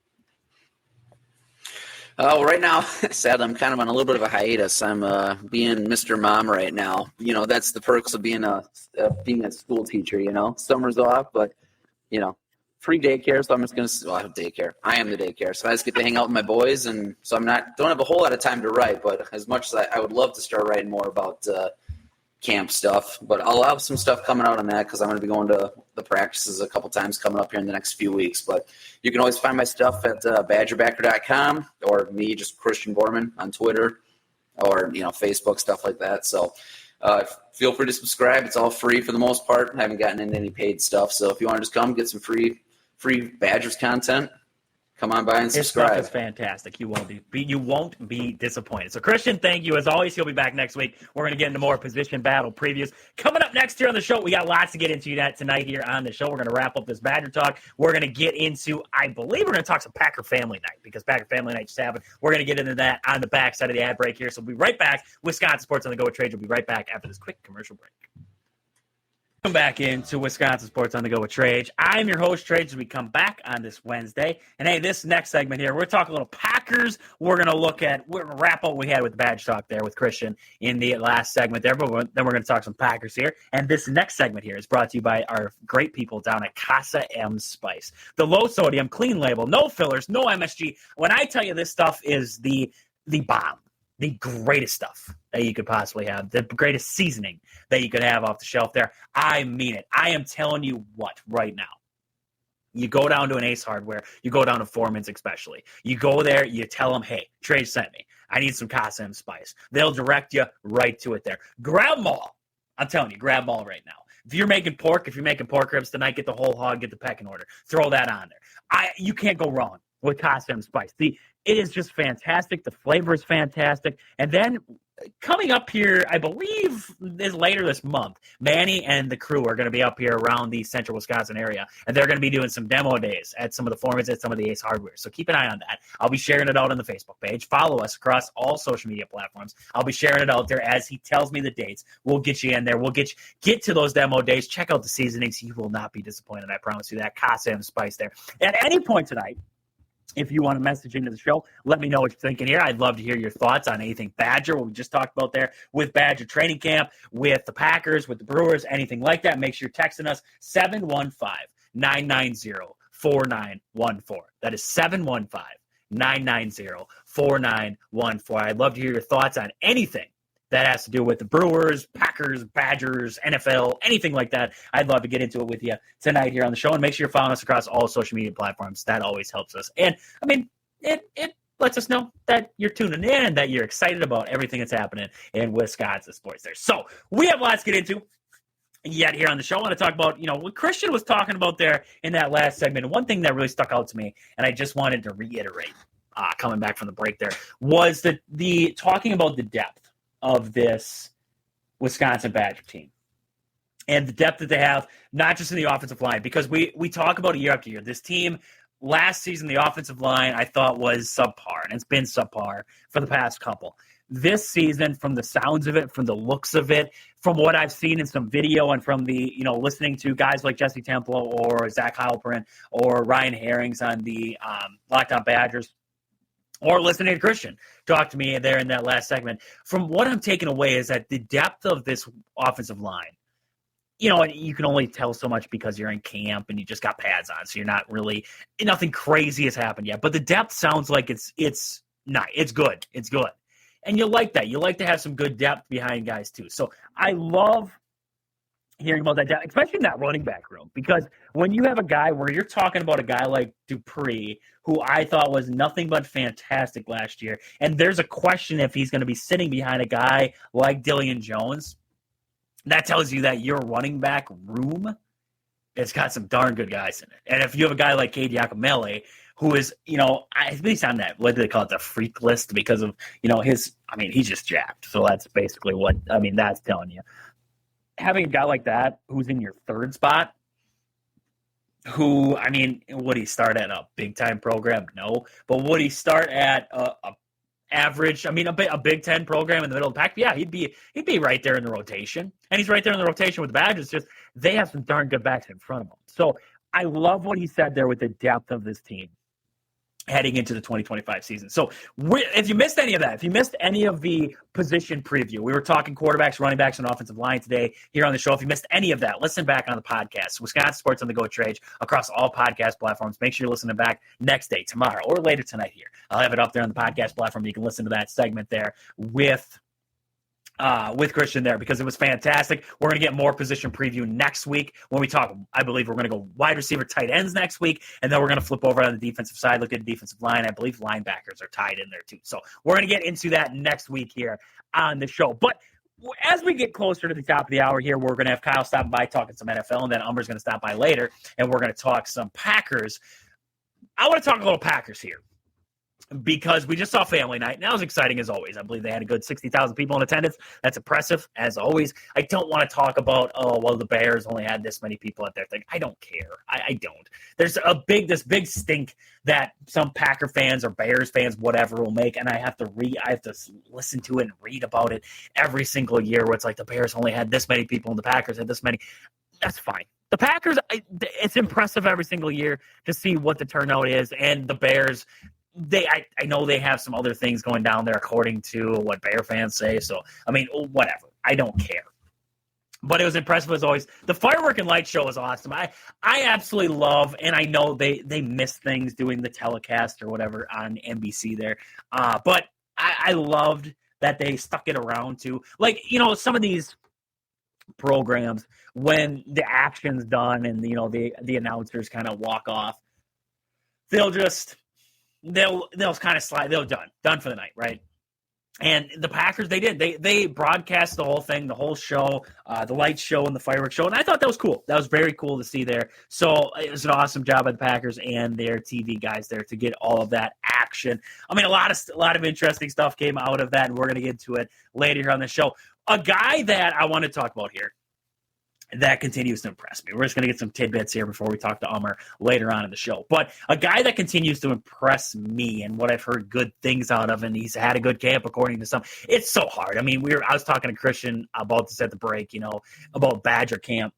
Oh, right now, sadly, I'm kind of on a little bit of a hiatus. I'm being Mr. Mom right now. That's the perks of being a school teacher, Summer's off, but, free daycare, so I'm just going to have daycare. I am the daycare, so I just get to hang out with my boys, and so don't have a whole lot of time to write, but as much as I would love to start writing more about camp stuff, but I'll have some stuff coming out on that because I'm going to be going to the practices a couple times coming up here in the next few weeks. But you can always find my stuff at badgerbacker.com or me, just Christian Borman on Twitter or, Facebook, stuff like that. So feel free to subscribe. It's all free for the most part. I haven't gotten into any paid stuff. So if you want to just come get some free Badgers content, come on by and subscribe. His stuff is fantastic. You won't be disappointed. So, Christian, thank you. As always, he'll be back next week. We're going to get into more position battle previews. Coming up next here on the show, we got lots to get into tonight here on the show. We're going to wrap up this Badger talk. We're going to get into, I believe we're going to talk some Packer Family Night because Packer Family Night just happened. We're going to get into that on the back side of the ad break here. So we'll be right back. Wisconsin Sports on the Go with Trade. We'll be right back after this quick commercial break. Welcome back into Wisconsin Sports on the Go with Trade. I'm your host, Trade, as we come back on this Wednesday. And hey, this next segment here, we're talking a little Packers. We're going to wrap up what we had with the Badge Talk there with Christian in the last segment there, but then we're going to talk some Packers here. And this next segment here is brought to you by our great people down at Casa M Spice. The low sodium, clean label, no fillers, no MSG. When I tell you this stuff is the bomb. The greatest stuff that you could possibly have, the greatest seasoning that you could have off the shelf there. I mean it. I am telling you what right now. You go down to an Ace Hardware, you go down to Foreman's especially. You go there, you tell them, hey, Trey sent me. I need some Casa M Spice. They'll direct you right to it there. Grab them all. I'm telling you, grab them all right now. If you're making pork ribs tonight, get the whole hog, get the pecking order. Throw that on there. You can't go wrong with Casa M Spice. It is just fantastic. The flavor is fantastic. And then coming up here, I believe is later this month, Manny and the crew are going to be up here around the central Wisconsin area, and they're going to be doing some demo days at some of the Foremans at some of the Ace Hardware. So keep an eye on that. I'll be sharing it out on the Facebook page. Follow us across all social media platforms. I'll be sharing it out there as he tells me the dates. We'll get you in there. We'll get to those demo days. Check out the seasonings. You will not be disappointed. I promise you that. Casa M Spice there. At any point tonight, if you want to message into the show, let me know what you're thinking here. I'd love to hear your thoughts on anything Badger, what we just talked about there with Badger training camp, with the Packers, with the Brewers, anything like that. Make sure you're texting us 715-990-4914. That is 715-990-4914. I'd love to hear your thoughts on anything that has to do with the Brewers, Packers, Badgers, NFL, anything like that. I'd love to get into it with you tonight here on the show. And make sure you're following us across all social media platforms. That always helps us. And, I mean, it lets us know that you're tuning in and that you're excited about everything that's happening in Wisconsin sports there. So we have lots to get into yet here on the show. I want to talk about, what Christian was talking about there in that last segment. And one thing that really stuck out to me, and I just wanted to reiterate coming back from the break there, was the talking about the depth of this Wisconsin Badger team and the depth that they have, not just in the offensive line, because we talk about it year after year. This team last season, the offensive line, I thought was subpar, and it's been subpar for the past couple. This season, from the sounds of it, from the looks of it, from what I've seen in some video and from the, listening to guys like Jesse Templo or Zach Heilprin or Ryan Herrings on the Locked On Badgers, or listening to Christian talk to me there in that last segment. From what I'm taking away is that the depth of this offensive line, you can only tell so much because you're in camp and you just got pads on, so you're not really, nothing crazy has happened yet. But the depth sounds like it's not. It's good. It's good. And you like that. You like to have some good depth behind guys too. So I love hearing about that, especially in that running back room, because when you have a guy where you're talking about a guy like Dupree, who I thought was nothing but fantastic last year, and there's a question if he's going to be sitting behind a guy like Dillion Jones, that tells you that your running back room has got some darn good guys in it. And if you have a guy like Cade Yakamele, who is, at least on that, what do they call it, the freak list because of, he's just jacked. So that's basically that's telling you. Having a guy like that who's in your third spot, who, would he start at a big-time program? No. But would he start at a average, a Big Ten program in the middle of the pack? Yeah, he'd be right there in the rotation. And he's right there in the rotation with the Badgers. Just they have some darn good backs in front of him. So I love what he said there with the depth of this team heading into the 2025 season. So if you missed any of that, if you missed any of the position preview, we were talking quarterbacks, running backs, and offensive line today here on the show. If you missed any of that, listen back on the podcast. Wisconsin Sports on the Go Trade across all podcast platforms. Make sure you're listening back next day, tomorrow, or later tonight here. I'll have it up there on the podcast platform. You can listen to that segment there with Christian there, because it was fantastic. We're going to get more position preview next week when we talk. I believe we're going to go wide receiver, tight ends next week, and then we're going to flip over on the defensive side, look at the defensive line. I believe linebackers are tied in there too. So we're going to get into that next week here on the show. But as we get closer to the top of the hour here, we're going to have Kyle stopping by talking some NFL, and then Umber's going to stop by later, and we're going to talk some Packers. I want to talk a little Packers here, because we just saw family night, and that was exciting as always. I believe they had a good 60,000 people in attendance. That's impressive as always. I don't want to talk about, the Bears only had this many people at their thing. I don't care. I don't. There's this big stink that some Packer fans or Bears fans, whatever, will make, and I have to listen to it and read about it every single year, where it's like the Bears only had this many people and the Packers had this many. That's fine. The Packers, it's impressive every single year to see what the turnout is, and the Bears, I know they have some other things going down there according to what Bear fans say. So, whatever. I don't care. But it was impressive as always. The firework and light show was awesome. I absolutely love, and I know they miss things doing the telecast or whatever on NBC there. But I loved that they stuck it around to, some of these programs, when the action's done and, the announcers kind of walk off, they'll kind of slide. They're done for the night, right? And the Packers, they broadcast the whole thing, the whole show, the light show and the fireworks show, and I thought that was cool. That was very cool to see there. So it was an awesome job by the Packers and their TV guys there to get all of that action. A lot of interesting stuff came out of that, and we're going to get to it later here on the show. A guy that I want to talk about here that continues to impress me. We're just going to get some tidbits here before we talk to Ummer later on in the show. But a guy that continues to impress me and what I've heard good things out of, and he's had a good camp according to some. It's so hard. I was talking to Christian about this at the break, about Badger camp.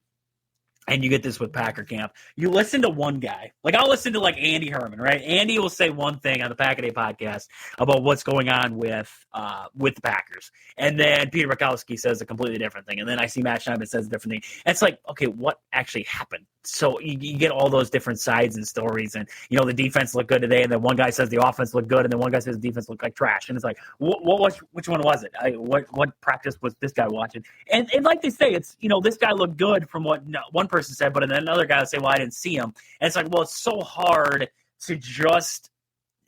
And you get this with Packer camp. You listen to one guy. I'll listen to Andy Herman, right? Andy will say one thing on the Pack a Day podcast about what's going on with the Packers. And then Peter Bukowski says a completely different thing. And then I see Matt Schneidman says a different thing. And it's okay, what actually happened? So you get all those different sides and stories. And, the defense looked good today. And then one guy says the offense looked good. And then one guy says the defense looked like trash. And it's which one was it? What practice was this guy watching? And like they say, it's, this guy looked good from what one person said, but then another guy will say, well, I didn't see him. And it's it's so hard to just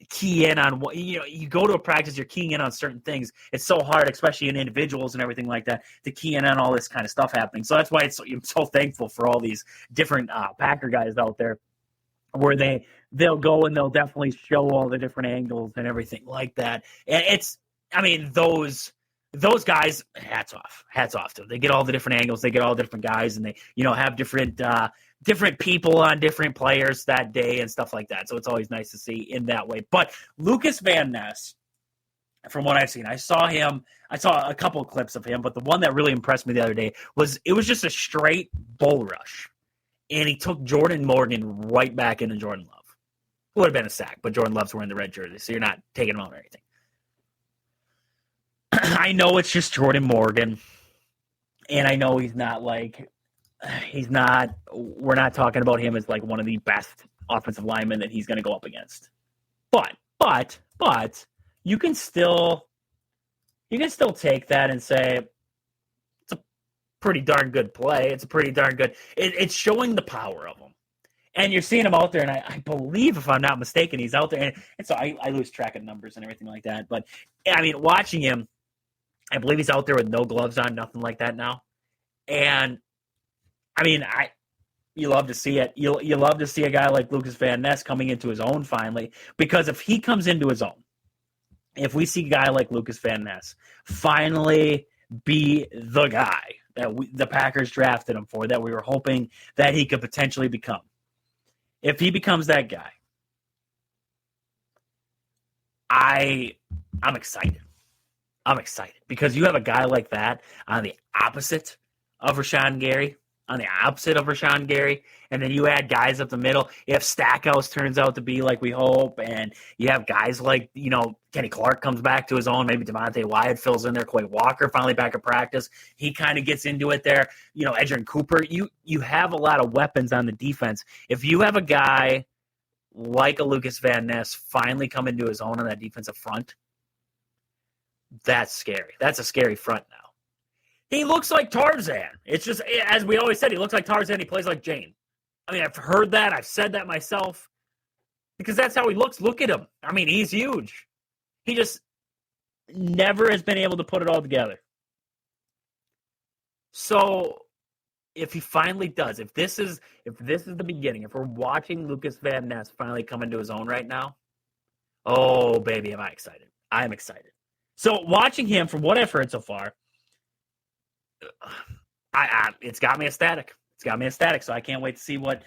key in on what, you go to a practice, you're keying in on certain things. It's so hard, especially in individuals and everything like that, to key in on all this kind of stuff happening. So that's why I'm so thankful for all these different Packer guys out there, where they'll go and they'll definitely show all the different angles and everything like that. And it's, those guys, hats off to them. They get all the different angles, they get all the different guys, and they, have different people on different players that day and stuff like that. So it's always nice to see in that way. But Lucas Van Ness, from what I've seen, I saw a couple of clips of him, but the one that really impressed me the other day was just a straight bull rush. And he took Jordan Morgan right back into Jordan Love. It would have been a sack, but Jordan Love's wearing the red jersey, so you're not taking him out or anything. I know it's just Jordan Morgan, and I know we're not talking about him as one of the best offensive linemen that he's going to go up against. But you can still take that and say it's a pretty darn good play. It's a pretty darn good. It's showing the power of him. And you're seeing him out there, and I believe, if I'm not mistaken, he's out there. And so I lose track of numbers and everything like that. But, I mean, watching him, I believe he's out there with no gloves on, nothing like that now. And, I mean, you love to see it. You love to see a guy like Lucas Van Ness coming into his own finally. Because if he comes into his own, if we see a guy like Lucas Van Ness finally be the guy that the Packers drafted him for, that we were hoping that he could potentially become, if he becomes that guy, I'm excited. I'm excited because you have a guy like that on the opposite of Rashawn Gary, and then you add guys up the middle. If Stackhouse turns out to be like we hope, and you have guys like, Kenny Clark comes back to his own, maybe Devontae Wyatt fills in there, Quay Walker finally back at practice, he kind of gets into it there, Edgerrin Cooper, you have a lot of weapons on the defense. If you have a guy like a Lucas Van Ness finally come into his own on that defensive front, that's scary. That's a scary front now. He looks like Tarzan. It's just, as we always said, he looks like Tarzan. He plays like Jane. I mean, I've heard that. I've said that myself because that's how he looks. Look at him. I mean, he's huge. He just never has been able to put it all together. So if he finally does, if this is the beginning, if we're watching Lucas Van Ness finally come into his own right now, oh, baby, am I excited. I'm excited. So watching him, from what I've heard so far, it's got me ecstatic. So I can't wait to see what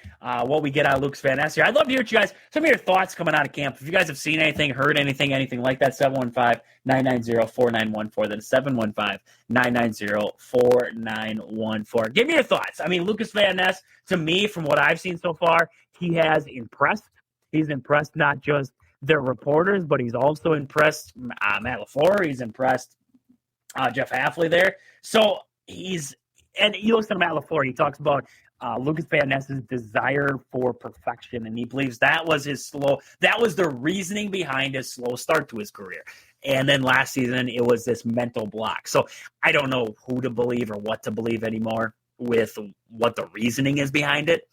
we get out of Lucas Van Ness here. I'd love to hear some of your thoughts coming out of camp. If you guys have seen anything, heard anything like that, 715-990-4914. That's 715-990-4914. Give me your thoughts. I mean, Lucas Van Ness, to me, from what I've seen so far, he has impressed. He's impressed not just their reporters, but he's also impressed Matt LaFleur. He's impressed Jeff Hafley there. So and you listen to Matt LaFleur, he talks about Lucas Van Ness's desire for perfection, and he believes that was the reasoning behind his slow start to his career. And then last season, it was this mental block. So I don't know who to believe or what to believe anymore with what the reasoning is behind it.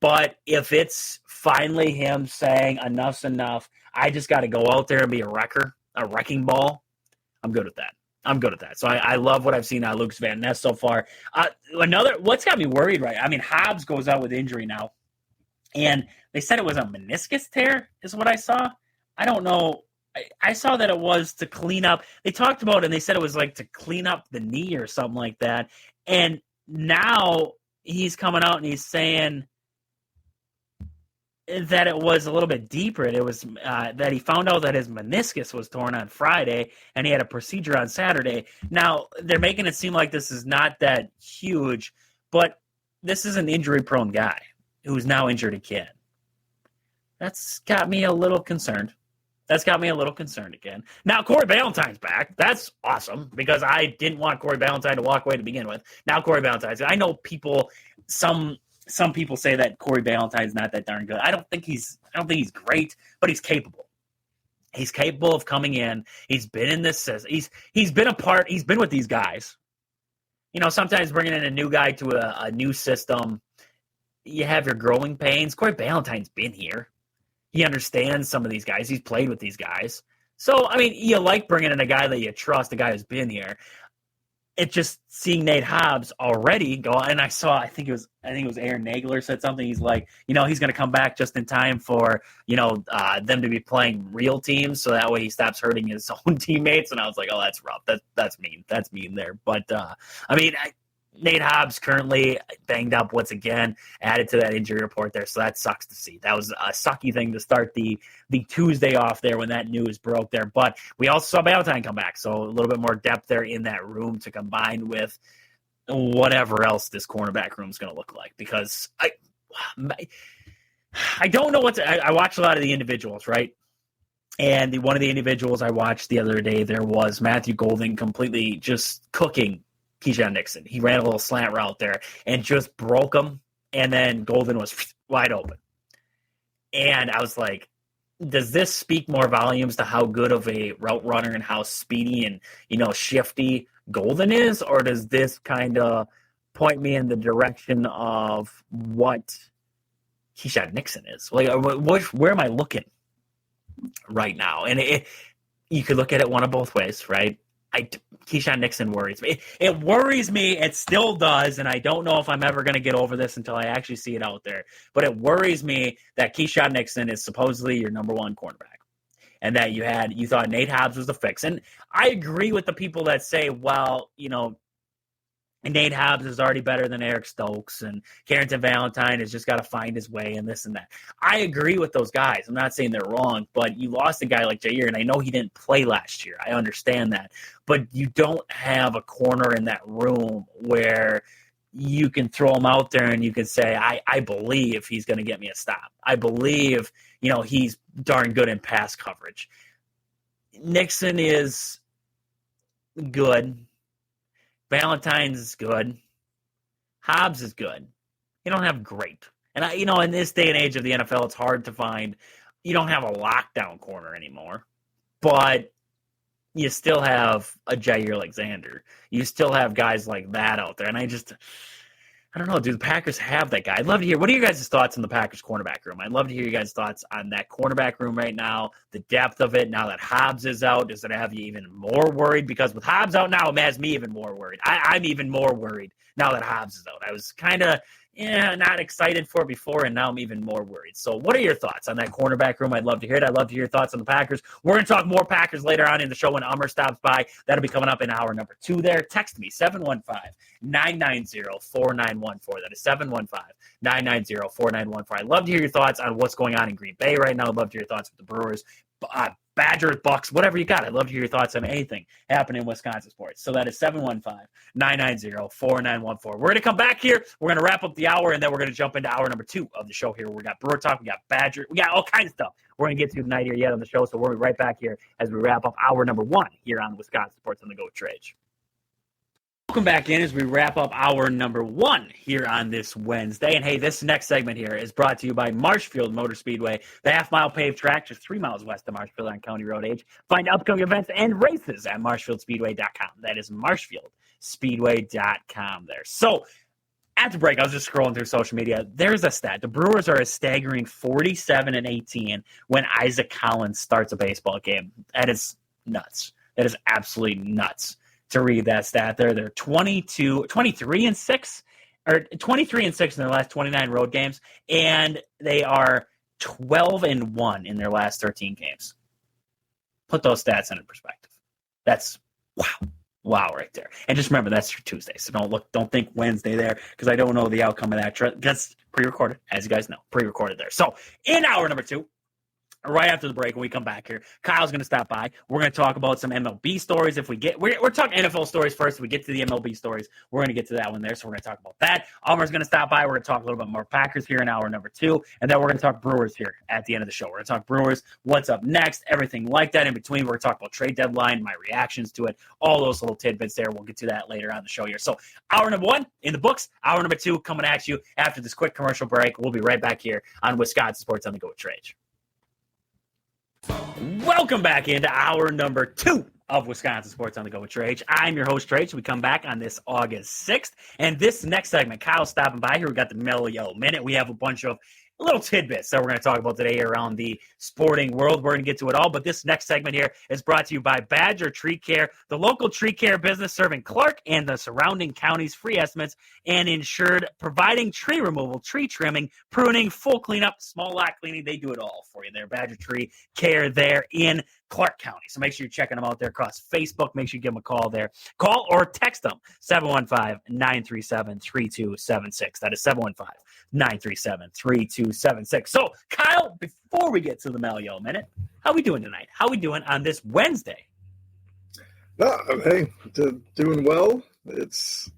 But if it's finally him saying enough's enough, I just got to go out there and be a wrecking ball, I'm good with that. So I love what I've seen out of Lucas Van Ness so far. What's got me worried, right? I mean, Hobbs goes out with injury now, and they said it was a meniscus tear is what I saw. I don't know. I saw that it was to clean up. They talked about it, and they said it was like to clean up the knee or something like that. And now he's coming out and he's saying that it was a little bit deeper. It was that he found out that his meniscus was torn on Friday and he had a procedure on Saturday. Now, they're making it seem like this is not that huge, but this is an injury-prone guy who's now injured again. That's got me a little concerned. Again. Now, Corey Ballantyne's back. That's awesome because I didn't want Corey Ballentine to walk away to begin with. Now Corey Ballantyne's. I know some people say that Corey Ballantyne's not that darn good. I don't think he's great, but he's capable. He's capable of coming in. He's been in this. He's been with these guys. Sometimes bringing in a new guy to a new system, you have your growing pains. Corey Ballantyne's been here. He understands some of these guys. He's played with these guys. So, I mean, you like bringing in a guy that you trust, a guy who's been here. It's just seeing Nate Hobbs already go, and I think it was Aaron Nagler said something. He's like, he's going to come back just in time for, them to be playing real teams, so that way he stops hurting his own teammates. And I was like, oh, that's rough. That's mean. That's mean there. But Nate Hobbs currently banged up once again, added to that injury report there, so that sucks to see. That was a sucky thing to start the Tuesday off there when that news broke there. But we also saw Ballantyne come back, so a little bit more depth there in that room to combine with whatever else this cornerback room is going to look like. Because I don't know I watched a lot of the individuals, right? And one of the individuals I watched the other day, there was Matthew Golden completely just cooking Keyshawn Nixon. He ran a little slant route there and just broke him, and then Golden was wide open. And I was like, does this speak more volumes to how good of a route runner and how speedy and shifty Golden is, or does this kind of point me in the direction of what Keyshawn Nixon is. Like, where am I looking right now? And you could look at it one of both ways, right? Keyshawn Nixon worries me. It worries me. It still does, and I don't know if I'm ever going to get over this until I actually see it out there. But it worries me that Keyshawn Nixon is supposedly your number one cornerback, and that you thought Nate Hobbs was the fix. And I agree with the people that say, well, Nate Hobbs is already better than Eric Stokes, and Carrington Valentine has just got to find his way and this and that. I agree with those guys. I'm not saying they're wrong, but you lost a guy like Jair, and I know he didn't play last year. I understand that. But you don't have a corner in that room where you can throw him out there and you can say, I believe he's going to get me a stop. I believe, he's darn good in pass coverage. Nixon is good. Valentine's is good. Hobbs is good. You don't have great. And, in this day and age of the NFL, it's hard to find. You don't have a lockdown corner anymore. But you still have a Jair Alexander. You still have guys like that out there. And I don't know. Do the Packers have that guy? I'd love to hear. What are your guys' thoughts on the Packers cornerback room? I'd love to hear you guys' thoughts on that cornerback room right now, the depth of it. Now that Hobbs is out, does it have you even more worried? Because with Hobbs out now, it has me even more worried. I'm even more worried now that Hobbs is out. I was kind of not excited for it before, and now I'm even more worried. So what are your thoughts on that cornerback room? I'd love to hear it. I'd love to hear your thoughts on the Packers. We're going to talk more Packers later on in the show when Ummer stops by. That'll be coming up in hour number 2 there. Text me, 715-990-4914. That is 715-990-4914. I'd love to hear your thoughts on what's going on in Green Bay right now. I'd love to hear your thoughts with the Brewers, Badgers, Bucks, whatever you got. I'd love to hear your thoughts on anything happening in Wisconsin sports. So that is 715-990-4914. We're going to come back here. We're going to wrap up the hour, and then we're going to jump into hour number 2 of the show here. We got Brewer Talk. We got Badger. We got all kinds of stuff we're going to get to tonight here yet on the show. So we'll be right back here as we wrap up hour number 1 here on Wisconsin Sports on the Go Trade. Welcome back in as we wrap up hour number 1 here on this Wednesday. And hey, this next segment here is brought to you by Marshfield Motor Speedway, the half-mile paved track just 3 miles west of Marshfield on County Road H. Find upcoming events and races at marshfieldspeedway.com. That is marshfieldspeedway.com there. So at the break, I was just scrolling through social media. There's a stat. The Brewers are a staggering 47-18 when Isaac Collins starts a baseball game. That is nuts. That is absolutely nuts. To read that stat there. They're 23-6 or 23-6 in their last 29 road games, and they are 12-1 in their last 13 games. Put those stats into perspective. That's wow right there. And just remember, that's your Tuesday, so don't think Wednesday there, because I don't know the outcome of that. That's pre-recorded, as you guys know, pre-recorded there. So in hour number 2, right after the break, when we come back here, Kyle's going to stop by. We're going to talk about some MLB stories. We're talking NFL stories first. If we get to the MLB stories, we're going to get to that one there. So we're going to talk about that. Almer's going to stop by. We're going to talk a little bit more Packers here in hour number 2. And then we're going to talk Brewers here at the end of the show. We're going to talk Brewers, what's up next, everything like that in between. We're going to talk about trade deadline, my reactions to it, all those little tidbits there. We'll get to that later on the show here. So hour number 1 in the books, hour number 2 coming at you after this quick commercial break. We'll be right back here on Wisconsin Sports on the Go with Trade. Welcome back into hour number 2 of Wisconsin Sports on the Go with Trade. I'm your host, Trade. We come back on this August 6th. And this next segment, Kyle's stopping by here. We got the Mellow Yellow Minute. We have a bunch of little tidbits that we're going to talk about today around the sporting world. We're going to get to it all, but this next segment here is brought to you by Badger Tree Care, the local tree care business serving Clark and the surrounding counties. Free estimates and insured, providing tree removal, tree trimming, pruning, full cleanup, small lot cleaning. They do it all for you there. Badger Tree Care there in Clark County. So make sure you're checking them out there across Facebook. Make sure you give them a call there. Call or text them, 715-937-3276. That is 715-937-3276. So, Kyle, before we get to the Melio Minute, how we doing tonight? How we doing on this Wednesday? Hey, doing well. It's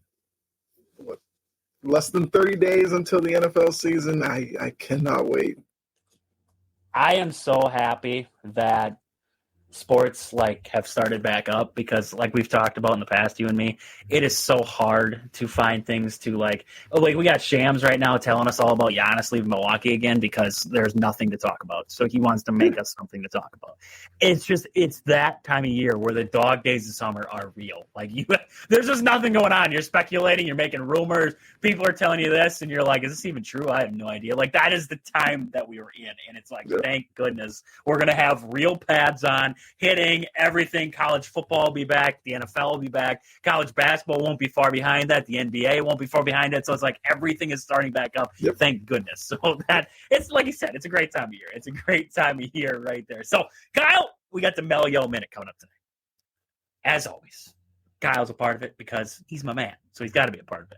less than 30 days until the NFL season. I cannot wait. I am so happy that sports have started back up, because like we've talked about in the past, you and me, it is so hard to find things to we got Shams right now telling us all about Giannis leaving Milwaukee again because there's nothing to talk about. So he wants to make us something to talk about. It's that time of year where the dog days of summer are real. There's just nothing going on. You're speculating, you're making rumors, people are telling you this, and you're like, is this even true? I have no idea. That is the time that we were in, and it's thank goodness we're gonna have real pads on, hitting everything. College football will be back. The NFL will be back. College basketball won't be far behind that. The NBA won't be far behind it. So it's everything is starting back up. Yep. Thank goodness. So that it's like you said, it's a great time of year. It's a great time of year right there. So Kyle, we got the Melio Minute coming up tonight. As always, Kyle's a part of it because he's my man. So he's got to be a part of it.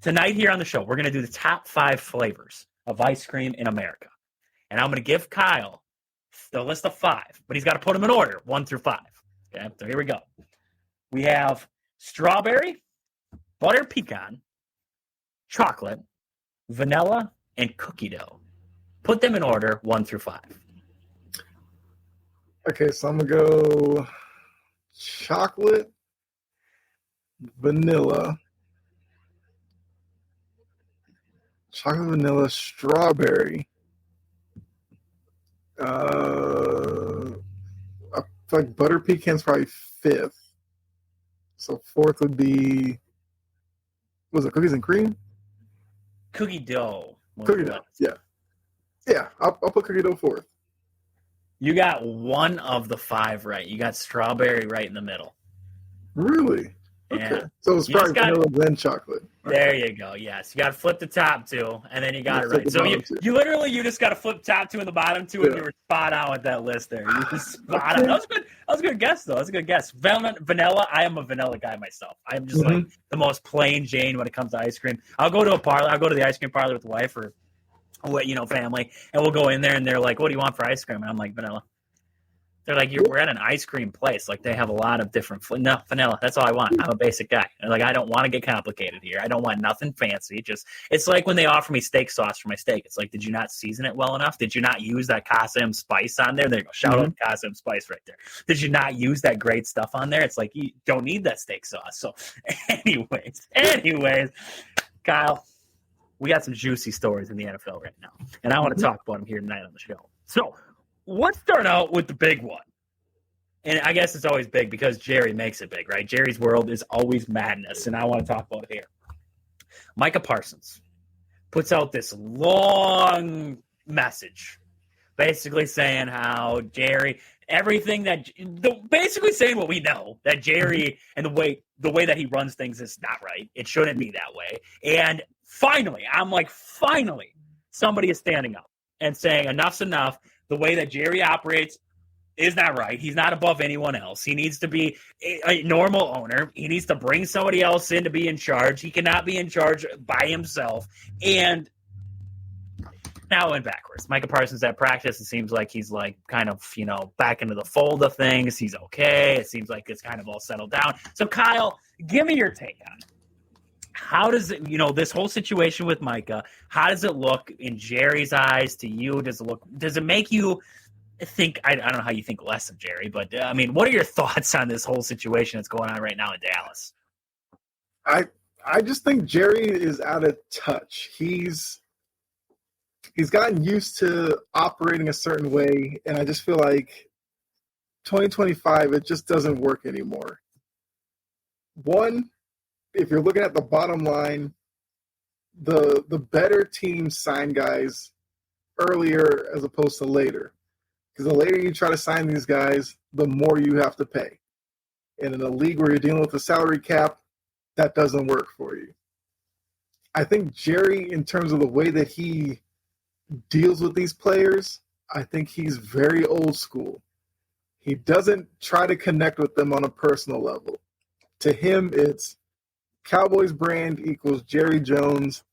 Tonight here on the show, we're going to do the top 5 flavors of ice cream in America. And I'm going to give Kyle the list of 5, but he's got to put them in order, 1 through 5. Okay, so here we go. We have strawberry, butter pecan, chocolate, vanilla, and cookie dough. Put them in order, 1 through 5. Okay, so I'm going to go chocolate, vanilla, strawberry. I feel like butter pecan's probably 5th. So 4th would be, was it cookies and cream? Cookie dough. Cookie dough, yeah. Yeah, I'll put cookie dough 4th. You got 1 of the 5 right. You got strawberry right in the middle. Really? Yeah. Okay. So it's probably vanilla then chocolate. There you go. Yes. You got to flip the top 2, and then you got it right. So you just got to flip top 2 and the bottom 2, and you were spot on with that list there. You were spot on. That was a good guess, though. That's a good guess. Vanilla, I am a vanilla guy myself. I'm just the most plain Jane when it comes to ice cream. I'll go to a parlor. I'll go to the ice cream parlor with the wife or family, and we'll go in there, and they're like, what do you want for ice cream? And I'm like, vanilla. They're like, we're at an ice cream place. They have a lot of different no, vanilla. That's all I want. I'm a basic guy. And I don't want to get complicated here. I don't want nothing fancy. It's like when they offer me steak sauce for my steak. It's like, did you not season it well enough? Did you not use that Casa M spice on there? There you go. Shout out Casa M spice right there. Did you not use that great stuff on there? It's like, you don't need that steak sauce. So anyways, Kyle, we got some juicy stories in the NFL right now. And I want to talk about them here tonight on the show. So let's start out with the big one. And I guess it's always big because Jerry makes it big, right? Jerry's world is always madness, and I want to talk about it here. Micah Parsons puts out this long message basically saying how Jerry, basically saying what we know, that Jerry and the way that he runs things is not right. It shouldn't be that way. And finally, somebody is standing up and saying enough's enough. The way that Jerry operates is not right. He's not above anyone else. He needs to be a normal owner. He needs to bring somebody else in to be in charge. He cannot be in charge by himself. And now it went backwards. Micah Parsons at practice, it seems like he's kind of, back into the fold of things. He's okay. It seems like it's kind of all settled down. So Kyle, give me your take on it. How does it, this whole situation with Micah, how does it look in Jerry's eyes to you? Does it make you think, I don't know how you think less of Jerry, but what are your thoughts on this whole situation that's going on right now in Dallas? I just think Jerry is out of touch. He's gotten used to operating a certain way, and I just feel like 2025, it just doesn't work anymore. One, if you're looking at the bottom line, the better teams sign guys earlier as opposed to later. Because the later you try to sign these guys, the more you have to pay. And in a league where you're dealing with a salary cap, that doesn't work for you. I think Jerry, in terms of the way that he deals with these players, I think he's very old school. He doesn't try to connect with them on a personal level. To him, it's Cowboys brand equals Jerry Jones.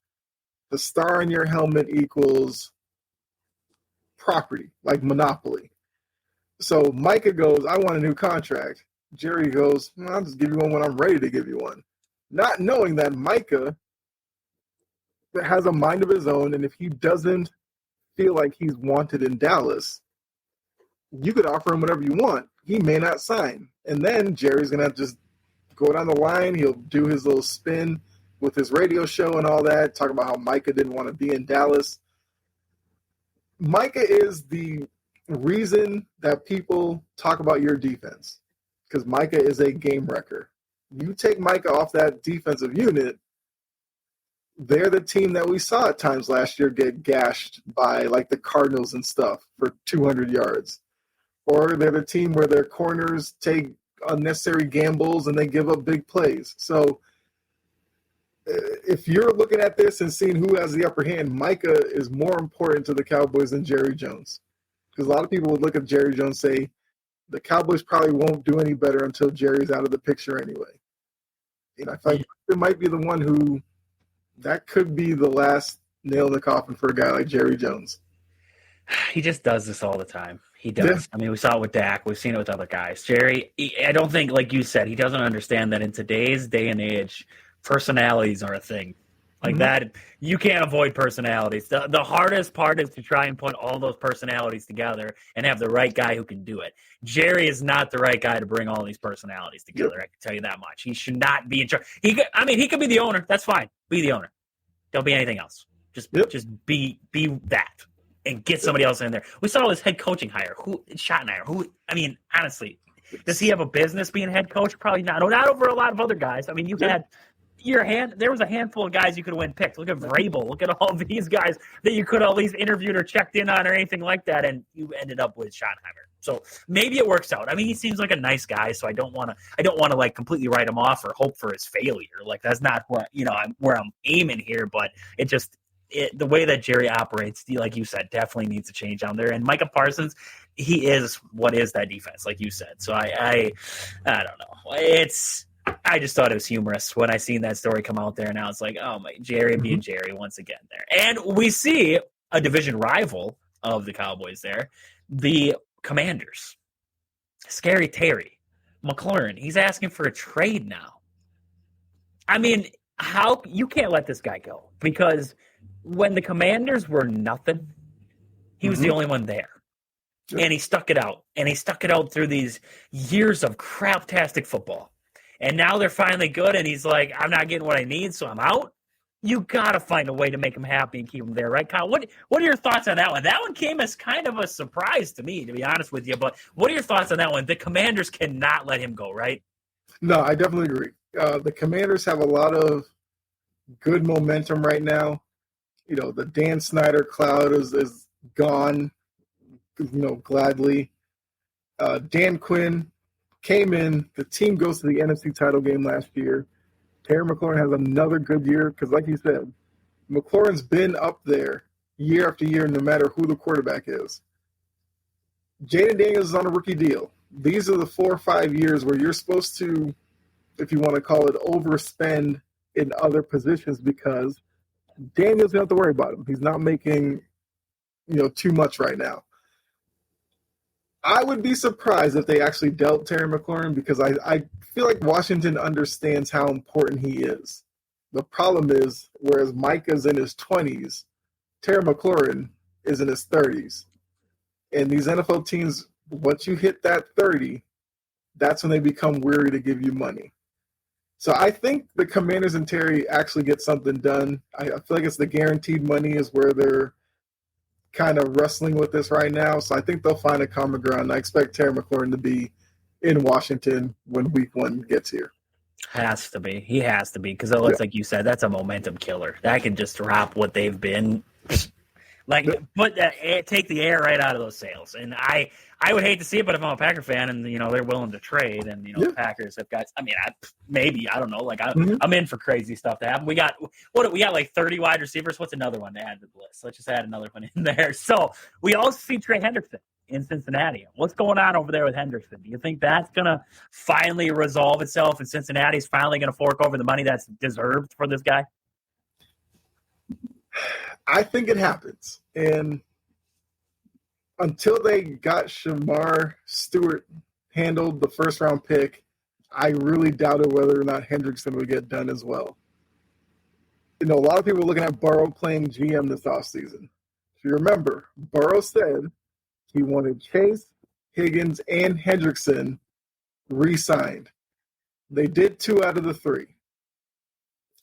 The star on your helmet equals property, like Monopoly. So Micah goes, I want a new contract. Jerry goes, I'll just give you one when I'm ready to give you one. Not knowing that Micah has a mind of his own, and if he doesn't feel like he's wanted in Dallas, you could offer him whatever you want. He may not sign. And then Jerry's going to just go down the line. He'll do his little spin with his radio show and all that, talk about how Micah didn't want to be in Dallas. Micah is the reason that people talk about your defense, because Micah is a game wrecker. You take Micah off that defensive unit, they're the team that we saw at times last year get gashed by like the Cardinals and stuff for 200 yards. Or they're the team where their corners take unnecessary gambles and they give up big plays. So if you're looking at this and seeing who has the upper hand, Micah is more important to the Cowboys than Jerry Jones. Because a lot of people would look at Jerry Jones and say, the Cowboys probably won't do any better until Jerry's out of the picture anyway. I feel like it might be the one who that could be the last nail in the coffin for a guy like Jerry Jones. He just does this all the time. He does. Yeah. I mean, we saw it with Dak. We've seen it with other guys. Jerry, I don't think, like you said, he doesn't understand that in today's day and age, personalities are a thing. Like that, you can't avoid personalities. The hardest part is to try and put all those personalities together and have the right guy who can do it. Jerry is not the right guy to bring all these personalities together. Yep. I can tell you that much. He should not be in charge. He could be the owner. That's fine. Be the owner. Don't be anything else. Just be that and get somebody else in there. We saw his head coaching hire. Schottenheimer. Honestly, does he have a business being head coach? Probably not. No, not over a lot of other guys. I mean, there was a handful of guys you could have went picked. Look at Vrabel. Look at all these guys that you could have at least interviewed or checked in on or anything like that, and you ended up with Schottenheimer. So maybe it works out. I mean, he seems like a nice guy, so I don't want to like completely write him off or hope for his failure. Like that's not what where I'm aiming here. But the way that Jerry operates, like you said, definitely needs to change down there. And Micah Parsons, he is what is that defense, like you said. So I don't know. I just thought it was humorous when I seen that story come out there, and I was like, oh my, Jerry being Jerry once again there. And we see a division rival of the Cowboys there, the Commanders. Scary Terry McLaurin. He's asking for a trade now. I mean, how you can't let this guy go, because when the Commanders were nothing, he was the only one there. Sure. And he stuck it out. And he stuck it out through these years of craptastic football. And now they're finally good, and he's like, I'm not getting what I need, so I'm out. You got to find a way to make him happy and keep him there, right, Kyle? What are your thoughts on that one? That one came as kind of a surprise to me, to be honest with you. But what are your thoughts on that one? The Commanders cannot let him go, right? No, I definitely agree. The Commanders have a lot of good momentum right now. The Dan Snyder cloud is gone, gladly. Dan Quinn came in. The team goes to the NFC title game last year. Terry McLaurin has another good year because, like you said, McLaurin's been up there year after year no matter who the quarterback is. Jaden Daniels is on a rookie deal. These are the 4 or 5 years where you're supposed to, if you want to call it, overspend in other positions because Daniels, you don't have to worry about him. He's not making, too much right now. I would be surprised if they actually dealt Terry McLaurin because I feel like Washington understands how important he is. The problem is, whereas Micah's in his 20s, Terry McLaurin is in his 30s. And these NFL teams, once you hit that 30, that's when they become weary to give you money. So I think the Commanders and Terry actually get something done. I feel like it's the guaranteed money is where they're kind of wrestling with this right now. So I think they'll find a common ground. I expect Terry McLaurin to be in Washington when week 1 gets here. Has to be. He has to be because it looks like you said, that's a momentum killer. That can just drop what they've been. Take the air right out of those sails. And I would hate to see it, but if I'm a Packer fan and they're willing to trade, and the Packers have got, I don't know, like I'm in for crazy stuff to happen. We got like 30 wide receivers. What's another one to add to the list? Let's just add another one in there. So we also see Trey Hendrickson in Cincinnati. What's going on over there with Hendrickson? Do you think that's gonna finally resolve itself, and Cincinnati's finally gonna fork over the money that's deserved for this guy? I think it happens. And until they got Shamar Stewart handled the first-round pick, I really doubted whether or not Hendrickson would get done as well. A lot of people are looking at Burrow playing GM this offseason. If you remember, Burrow said he wanted Chase, Higgins, and Hendrickson re-signed. They did 2 out of the 3.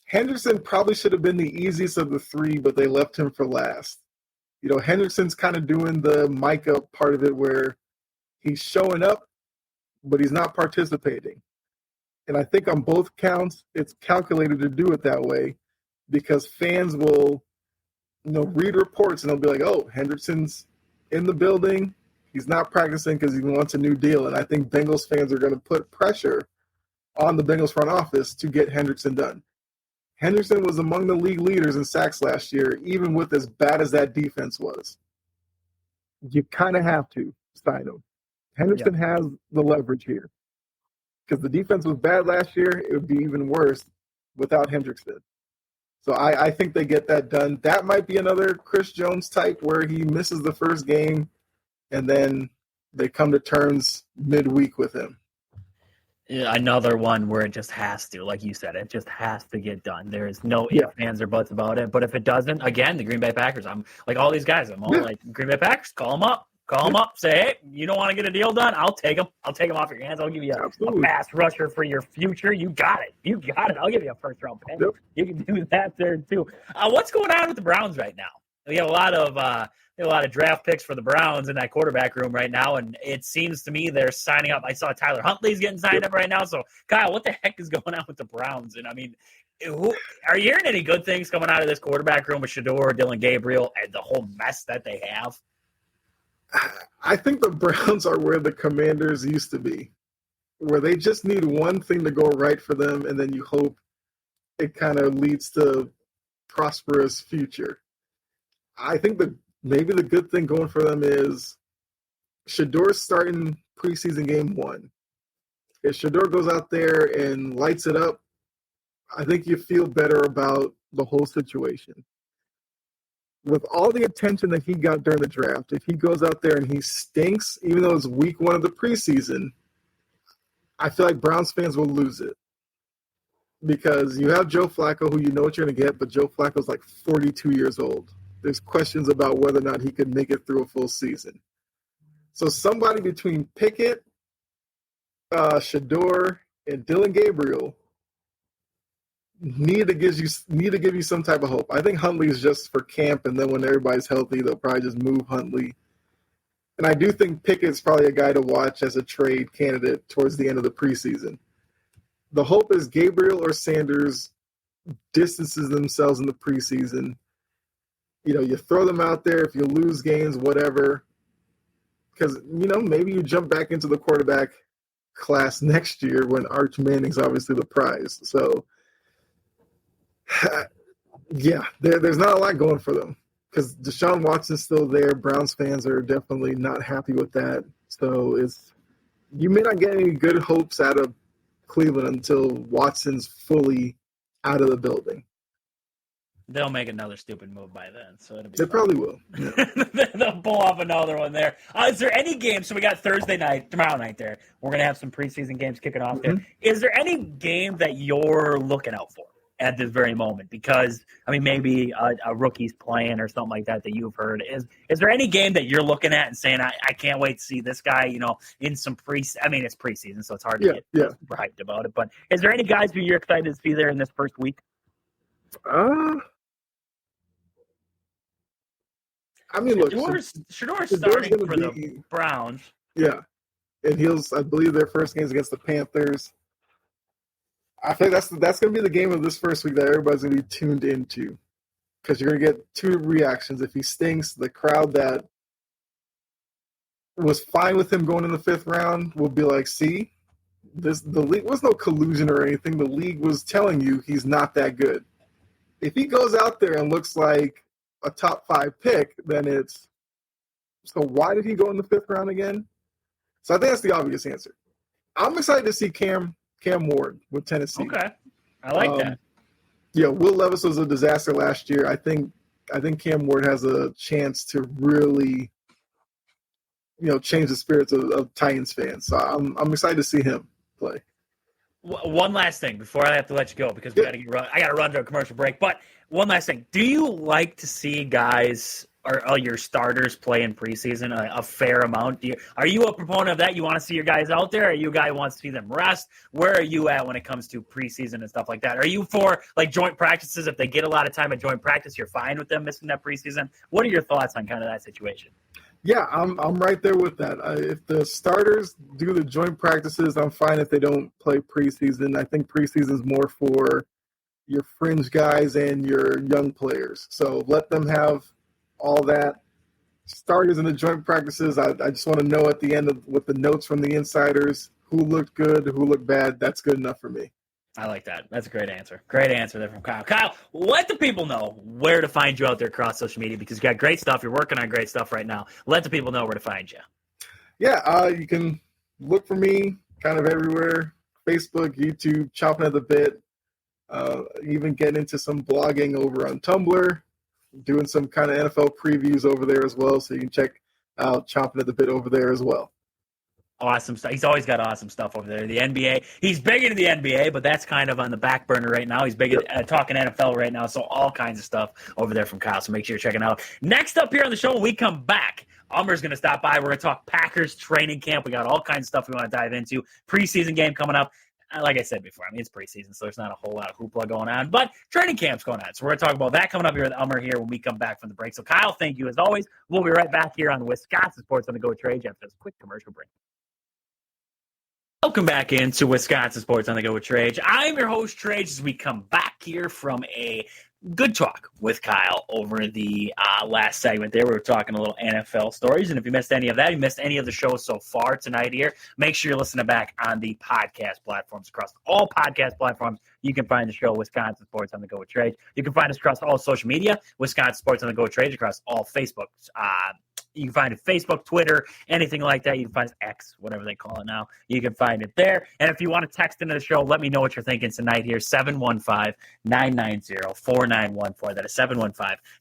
Henderson probably should have been the easiest of the 3, but they left him for last. Hendrickson's kind of doing the Micah part of it where he's showing up, but he's not participating. And I think on both counts, it's calculated to do it that way because fans will, read reports and they'll be like, oh, Hendrickson's in the building. He's not practicing because he wants a new deal. And I think Bengals fans are going to put pressure on the Bengals front office to get Hendrickson done. Henderson was among the league leaders in sacks last year, even with as bad as that defense was. You kind of have to sign him. Henderson has the leverage here. Because the defense was bad last year, it would be even worse without Hendrickson. So I think they get that done. That might be another Chris Jones type where he misses the first game and then they come to terms midweek with him. Another one where it just has to, like you said, it just has to get done. There is no ifs, ands, or buts about it. But if it doesn't, again, the Green Bay Packers, I'm like all these guys. I'm all like, Green Bay Packers, call them up. Call them up. Say, hey, you don't want to get a deal done? I'll take them. I'll take them off your hands. I'll give you a pass rusher for your future. You got it. You got it. I'll give you a first-round pick. Yep. You can do that there, too. What's going on with the Browns right now? We have a lot of draft picks for the Browns in that quarterback room right now, and it seems to me they're signing up. I saw Tyler Huntley's getting signed up right now. So, Kyle, what the heck is going on with the Browns? And, I mean, are you hearing any good things coming out of this quarterback room with Shador, Dylan Gabriel, and the whole mess that they have? I think the Browns are where the Commanders used to be, where they just need one thing to go right for them, and then you hope it kind of leads to prosperous future. I think maybe the good thing going for them is Shador's starting preseason game 1. If Shador goes out there and lights it up, I think you feel better about the whole situation. With all the attention that he got during the draft, if he goes out there and he stinks, even though it's week 1 of the preseason, I feel like Browns fans will lose it. Because you have Joe Flacco, who you know what you're going to get, but Joe Flacco's like 42 years old. There's questions about whether or not he could make it through a full season. So somebody between Pickett, Shador, and Dylan Gabriel need to give you some type of hope. I think Huntley is just for camp, and then when everybody's healthy, they'll probably just move Huntley. And I do think Pickett's probably a guy to watch as a trade candidate towards the end of the preseason. The hope is Gabriel or Sanders distances themselves in the preseason. You throw them out there. If you lose games, whatever. Because, maybe you jump back into the quarterback class next year when Arch Manning's obviously the prize. So, yeah, there's not a lot going for them because Deshaun Watson's still there. Browns fans are definitely not happy with that. So you may not get any good hopes out of Cleveland until Watson's fully out of the building. They'll make another stupid move by then, so it'll be. They probably will. Yeah. They'll pull off another one there. Is there any game? So we got Thursday night, tomorrow night. There, we're gonna have some preseason games kicking off. There, is there any game that you're looking out for at this very moment? Because maybe a rookie's playing or something like that you've heard. Is there any game that you're looking at and saying I can't wait to see this guy? In some it's preseason, so it's hard to get hyped about it. But is there any guys who you're excited to see there in this first week? Look, Shador's starting for the Browns. Yeah, and I believe their first game is against the Panthers. I think that's going to be the game of this first week that everybody's going to be tuned into because you're going to get 2 reactions. If he stinks, the crowd that was fine with him going in the 5th round will be like, see, the league was no collusion or anything. The league was telling you he's not that good. If he goes out there and looks like a top 5 pick, then so why did he go in the 5th round again? So I think that's the obvious answer. I'm excited to see Cam Ward with Tennessee. Okay. I like that. Yeah, Will Levis was a disaster last year. I think Cam Ward has a chance to really, change the spirits of Titans fans. So I'm excited to see him play. One last thing before I have to let you go because I got to run to a commercial break. But one last thing. Do you like to see guys are all your starters play in preseason a fair amount? Are you a proponent of that? You want to see your guys out there? Are you a guy who wants to see them rest? Where are you at when it comes to preseason and stuff like that? Are you for like joint practices? If they get a lot of time at joint practice, you're fine with them missing that preseason? What are your thoughts on kind of that situation? Yeah, I'm right there with that. If the starters do the joint practices, I'm fine if they don't play preseason. I think preseason is more for your fringe guys and your young players. So let them have all that. Starters in the joint practices, I just want to know at the end with the notes from the insiders who looked good, who looked bad. That's good enough for me. I like that. That's a great answer. Great answer there from Kyle. Kyle, let the people know where to find you out there across social media because you got great stuff. You're working on great stuff right now. Let the people know where to find you. Yeah, you can look for me kind of everywhere. Facebook, YouTube, chopping at the bit. Even getting into some blogging over on Tumblr. Doing some kind of NFL previews over there as well. So you can check out chopping at the bit over there as well. Awesome stuff. He's always got awesome stuff over there. The NBA. He's big into the NBA, but that's kind of on the back burner right now. He's big at talking NFL right now, so all kinds of stuff over there from Kyle. So make sure you're checking out. Next up here on the show, when we come back, Ummer's going to stop by. We're going to talk Packers training camp. We got all kinds of stuff we want to dive into. Preseason game coming up. Like I said before, I mean, it's preseason, so there's not a whole lot of hoopla going on, but training camp's going on. So we're going to talk about that coming up here with Ummer here when we come back from the break. So, Kyle, thank you as always. We'll be right back here on Wisconsin Sports on the Go Trade after this quick commercial break. Welcome back into Wisconsin Sports on the Go with Trage. I'm your host, Trage, as we come back here from a good talk with Kyle over the last segment there. We were talking a little NFL stories, and if you missed any of that, you missed any of the shows so far tonight here, make sure you're listening back on the podcast platforms. Across all podcast platforms, you can find the show Wisconsin Sports on the Go with Trage. You can find us across all social media, Wisconsin Sports on the Go with Trage, across all Facebook. You can find it Facebook, Twitter, anything like that. You can find X, whatever they call it now. You can find it there. And if you want to text into the show, let me know what you're thinking tonight here. 715-990-4914. That is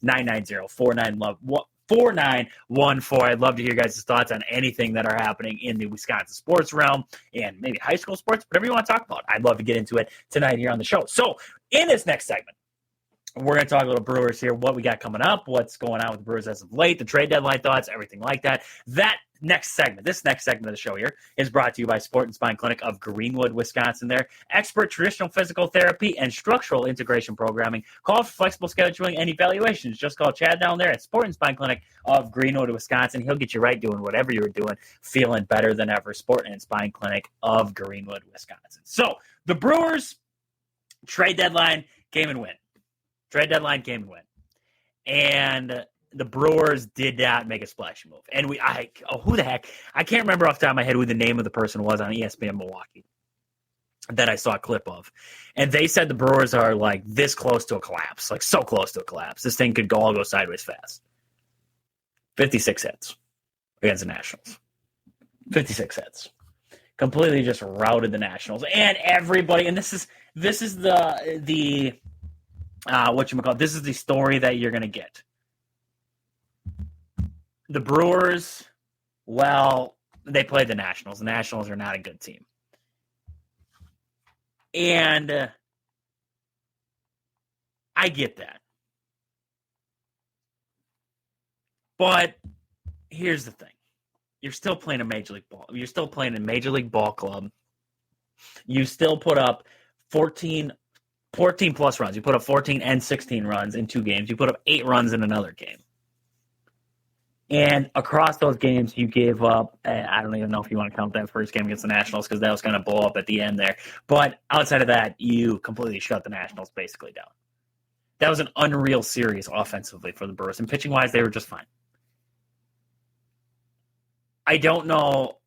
715-990-4914. I'd love to hear you guys' thoughts on anything that are happening in the Wisconsin sports realm and maybe high school sports, whatever you want to talk about. I'd love to get into it tonight here on the show. So in this next segment, we're going to talk a little Brewers here, what we got coming up, what's going on with the Brewers as of late, the trade deadline thoughts, everything like that. This next segment of the show here is brought to you by Sport and Spine Clinic of Greenwood, Wisconsin. Their expert traditional physical therapy and structural integration programming. Call for flexible scheduling and evaluations. Just call Chad down there at Sport and Spine Clinic of Greenwood, Wisconsin. He'll get you right doing whatever you were doing, feeling better than ever. Sport and Spine Clinic of Greenwood, Wisconsin. So the Brewers trade deadline came and went. Trade deadline came and went. And the Brewers did not make a splashy move. And who the heck? I can't remember off the top of my head who the name of the person was on ESPN Milwaukee that I saw a clip of. And they said the Brewers are like this close to a collapse, like so close to a collapse. This thing could all go sideways fast. 56 hits against the Nationals. 56 hits. Completely just routed the Nationals. And everybody, and this is the this is the story that you're going to get. The Brewers, well, they played the Nationals. The Nationals are not a good team. And I get that. But here's the thing. You're still playing a Major League Ball. You're still playing a Major League Ball club. You still put up 14 plus runs. You put up 14 and 16 runs in 2 games. You put up 8 runs in another game. And across those games, you gave up, I don't even know if you want to count that first game against the Nationals because that was going to blow up at the end there. But outside of that, you completely shut the Nationals basically down. That was an unreal series offensively for the Brewers. And pitching-wise, they were just fine. I don't know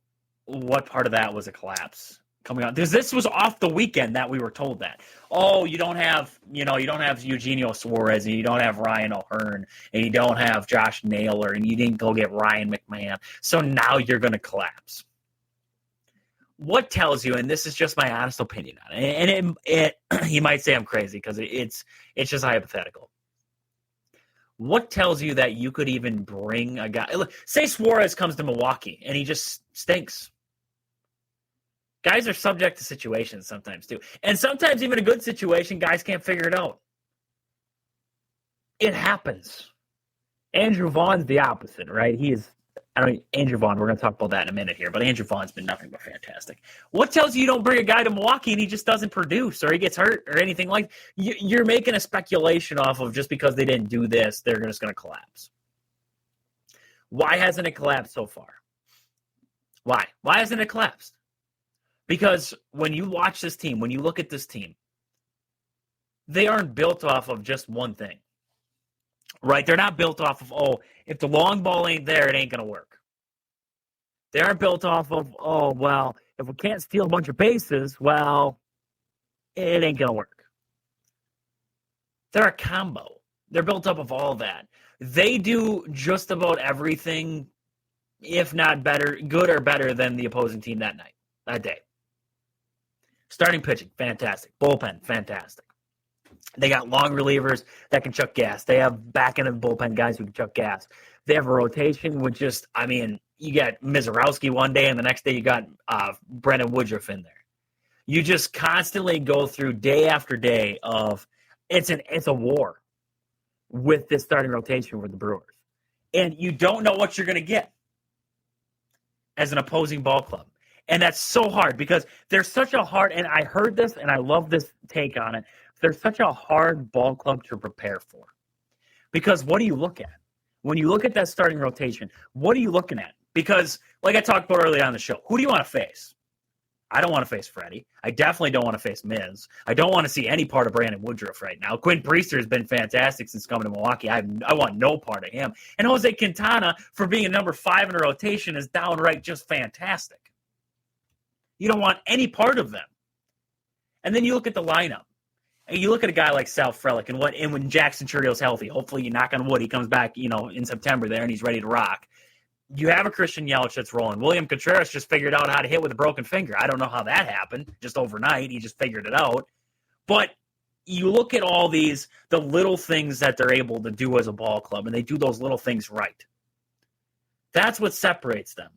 what part of that was a collapse coming on. This was off the weekend that we were told that. Oh, you don't have Eugenio Suarez, and you don't have Ryan O'Hearn, and you don't have Josh Naylor, and you didn't go get Ryan McMahon. So now you're going to collapse. What tells you, and this is just my honest opinion on it, and you might say I'm crazy because it's just hypothetical. What tells you that you could even bring a guy? Say Suarez comes to Milwaukee and he just stinks. Guys are subject to situations sometimes too. And sometimes even a good situation, guys can't figure it out. It happens. Andrew Vaughn's the opposite, right? Andrew Vaughn, we're going to talk about that in a minute here, but Andrew Vaughn's been nothing but fantastic. What tells you don't bring a guy to Milwaukee and he just doesn't produce or he gets hurt or anything like that? You're making a speculation off of just because they didn't do this, they're just going to collapse. Why hasn't it collapsed so far? Why? Why hasn't it collapsed? Because when you watch this team, when you look at this team, they aren't built off of just one thing. Right? They're not built off of, if the long ball ain't there, it ain't going to work. They aren't built off of, if we can't steal a bunch of bases, well, it ain't going to work. They're a combo. They're built up of all that. They do just about everything, if not better, good or better than the opposing team that day. Starting pitching, fantastic. Bullpen, fantastic. They got long relievers that can chuck gas. They have back end of the bullpen guys who can chuck gas. They have a rotation with you got Mizorowski one day, and the next day you got Brendan Woodruff in there. You just constantly go through day after day of it's a war with this starting rotation with the Brewers. And you don't know what you're going to get as an opposing ball club. And that's so hard because there's such a hard, and I heard this and I love this take on it. There's such a hard ball club to prepare for. Because what do you look at? When you look at that starting rotation, what are you looking at? Because, like I talked about earlier on the show, who do you want to face? I don't want to face Freddie. I definitely don't want to face Miz. I don't want to see any part of Brandon Woodruff right now. Quinn Priester has been fantastic since coming to Milwaukee. I want no part of him. And Jose Quintana, for being a number 5 in a rotation, is downright just fantastic. You don't want any part of them. And then you look at the lineup. And you look at a guy like Sal Frelick and when Jackson Churrio's healthy, hopefully you knock on wood, he comes back, in September there and he's ready to rock. You have a Christian Yelich that's rolling. William Contreras just figured out how to hit with a broken finger. I don't know how that happened, just overnight. He just figured it out. But you look at all the little things that they're able to do as a ball club, and they do those little things right. That's what separates them.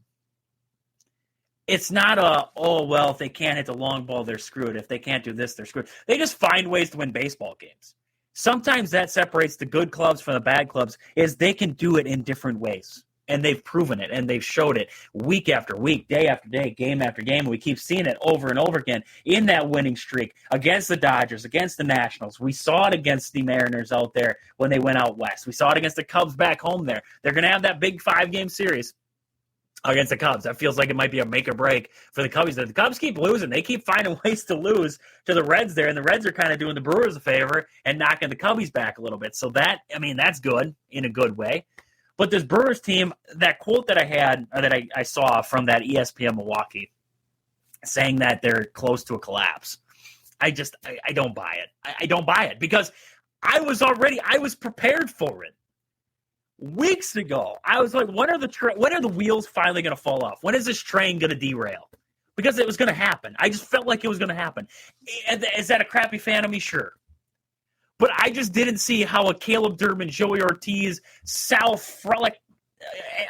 It's not if they can't hit the long ball, they're screwed. If they can't do this, they're screwed. They just find ways to win baseball games. Sometimes that separates the good clubs from the bad clubs is they can do it in different ways. And they've proven it, and they've showed it week after week, day after day, game after game. And we keep seeing it over and over again in that winning streak against the Dodgers, against the Nationals. We saw it against the Mariners out there when they went out west. We saw it against the Cubs back home there. They're going to have that big 5-game series against the Cubs. That feels like it might be a make or break for the Cubbies. The Cubs keep losing. They keep finding ways to lose to the Reds there, and the Reds are kind of doing the Brewers a favor and knocking the Cubbies back a little bit. So that's good in a good way. But this Brewers team, that quote that I had, or that I saw from that ESPN Milwaukee, saying that they're close to a collapse, I don't buy it. I don't buy it because I was prepared for it. Weeks ago, I was like, when are the wheels finally going to fall off? When is this train going to derail? Because it was going to happen. I just felt like it was going to happen. Is that a crappy fan of me? Sure. But I just didn't see how a Caleb Durbin, Joey Ortiz, Sal Frelick,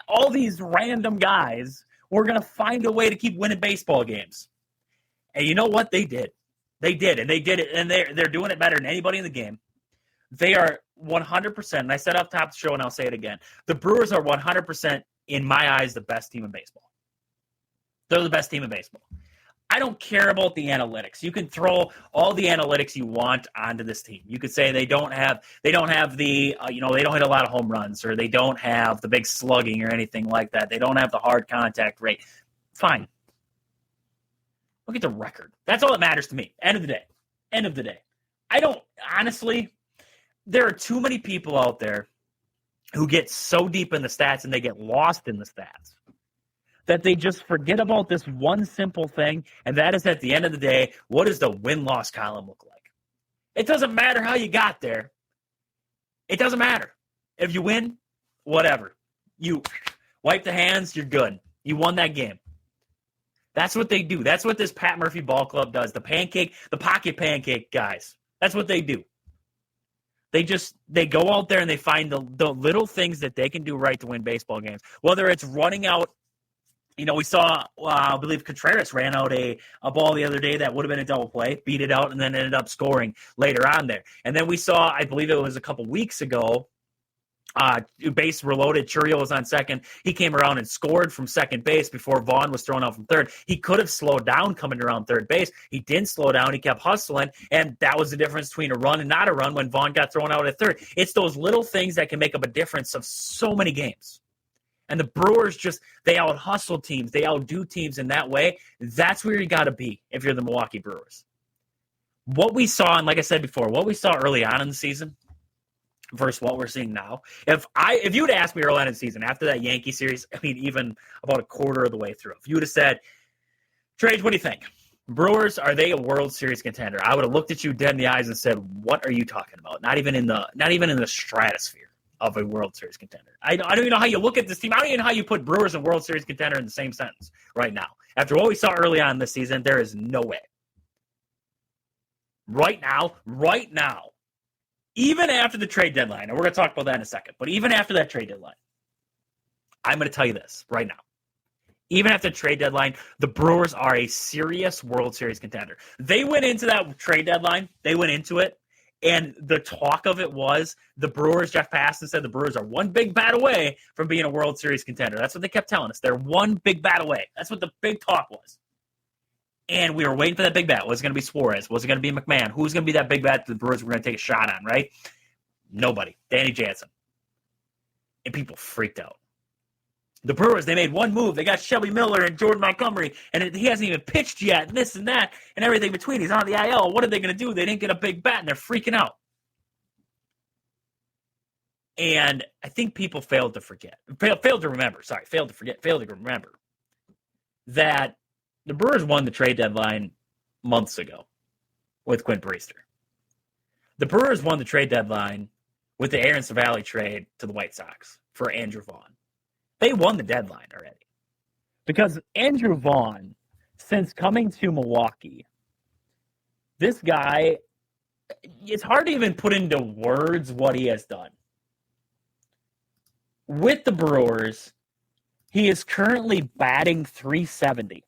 all these random guys were going to find a way to keep winning baseball games. And you know what? They did. They did, and they did it, and they're doing it better than anybody in the game. They are 100%, and I said up top of the show, and I'll say it again. The Brewers are 100%, in my eyes, the best team in baseball. They're the best team in baseball. I don't care about the analytics. You can throw all the analytics you want onto this team. You could say they don't have the, they don't hit a lot of home runs, or they don't have the big slugging or anything like that. They don't have the hard contact rate. Fine. Look at the record. That's all that matters to me. End of the day. I don't, honestly, there are too many people out there who get so deep in the stats and they get lost in the stats that they just forget about this one simple thing, and that is at the end of the day, what does the win-loss column look like? It doesn't matter how you got there. It doesn't matter. If you win, whatever. You wipe the hands, you're good. You won that game. That's what they do. That's what this Pat Murphy ball club does. The pocket pancake guys. That's what they do. They go out there and they find the little things that they can do right to win baseball games. Whether it's running out, we saw, I believe Contreras ran out a ball the other day that would have been a double play, beat it out, and then ended up scoring later on there. And then we saw, I believe it was a couple weeks ago, Base reloaded. Churio was on second. He came around and scored from second base before Vaughn was thrown out from third. He could have slowed down coming around third base. He didn't slow down. He kept hustling, and that was the difference between a run and not a run when Vaughn got thrown out at third. It's those little things that can make up a difference of so many games. And the Brewers they out-hustle teams. They outdo teams in that way. That's where you got to be if you're the Milwaukee Brewers. What we saw, and like I said before, what we saw early on in the season versus what we're seeing now. If you would ask me early on in the season, after that Yankee series, I mean, even about a quarter of the way through, if you would have said, Trage, what do you think? Brewers, are they a World Series contender? I would have looked at you dead in the eyes and said, what are you talking about? Not even in the stratosphere of a World Series contender. I don't even know how you look at this team. I don't even know how you put Brewers and World Series contender in the same sentence right now. After what we saw early on this season, there is no way. Right now, even after the trade deadline, and we're going to talk about that in a second, but even after that trade deadline, I'm going to tell you this right now. Even after the trade deadline, the Brewers are a serious World Series contender. They went into that trade deadline, and the talk of it was the Brewers, Jeff Passan said the Brewers are one big bat away from being a World Series contender. That's what they kept telling us. They're one big bat away. That's what the big talk was. And we were waiting for that big bat. Was it going to be Suarez? Was it going to be McMahon? Who's going to be that big bat that the Brewers were going to take a shot on, right? Nobody. Danny Jansen. And people freaked out. The Brewers, they made one move. They got Shelby Miller and Jordan Montgomery, and he hasn't even pitched yet, and this and that, and everything between. He's on the IL. What are they going to do? They didn't get a big bat, and they're freaking out. And I think people failed to remember that the Brewers won the trade deadline months ago with Quinn Priester. The Brewers won the trade deadline with the Aaron Savali trade to the White Sox for Andrew Vaughn. They won the deadline already. Because Andrew Vaughn, since coming to Milwaukee, this guy, it's hard to even put into words what he has done. With the Brewers, he is currently batting .370.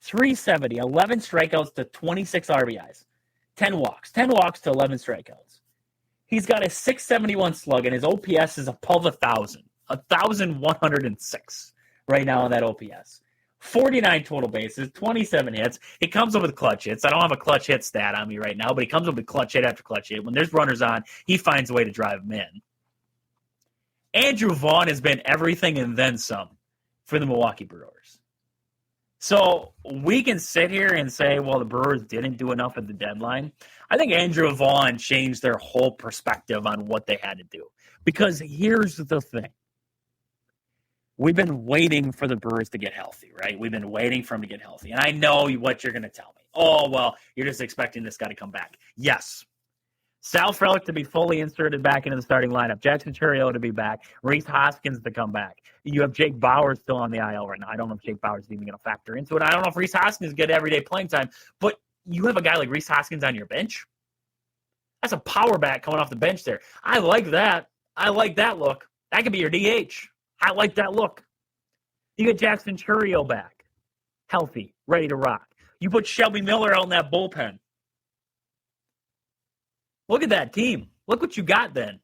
370, 11 strikeouts to 26 RBIs, 10 walks to 11 strikeouts. He's got a .671 slug, and his OPS is above 1,000, 1,106 right now on that OPS. 49 total bases, 27 hits. He comes up with clutch hits. I don't have a clutch hit stat on me right now, but he comes up with clutch hit after clutch hit. When there's runners on, he finds a way to drive them in. Andrew Vaughn has been everything and then some for the Milwaukee Brewers. So we can sit here and say, well, the Brewers didn't do enough at the deadline. I think Andrew Vaughn changed their whole perspective on what they had to do. Because here's the thing. We've been waiting for the Brewers to get healthy, right? We've been waiting for them to get healthy. And I know what you're going to tell me. Oh, well, you're just expecting this guy to come back. Yes. Sal Frelick to be fully inserted back into the starting lineup. Jackson Chourio to be back. Rhys Hoskins to come back. You have Jake Bauers still on the IL right now. I don't know if Jake Bauers is even going to factor into it. I don't know if Rhys Hoskins get everyday playing time. But you have a guy like Rhys Hoskins on your bench? That's a power bat coming off the bench there. I like that. I like that look. That could be your DH. I like that look. You get Jackson Chourio back. Healthy. Ready to rock. You put Shelby Miller out in that bullpen. Look at that team. Look what you got then.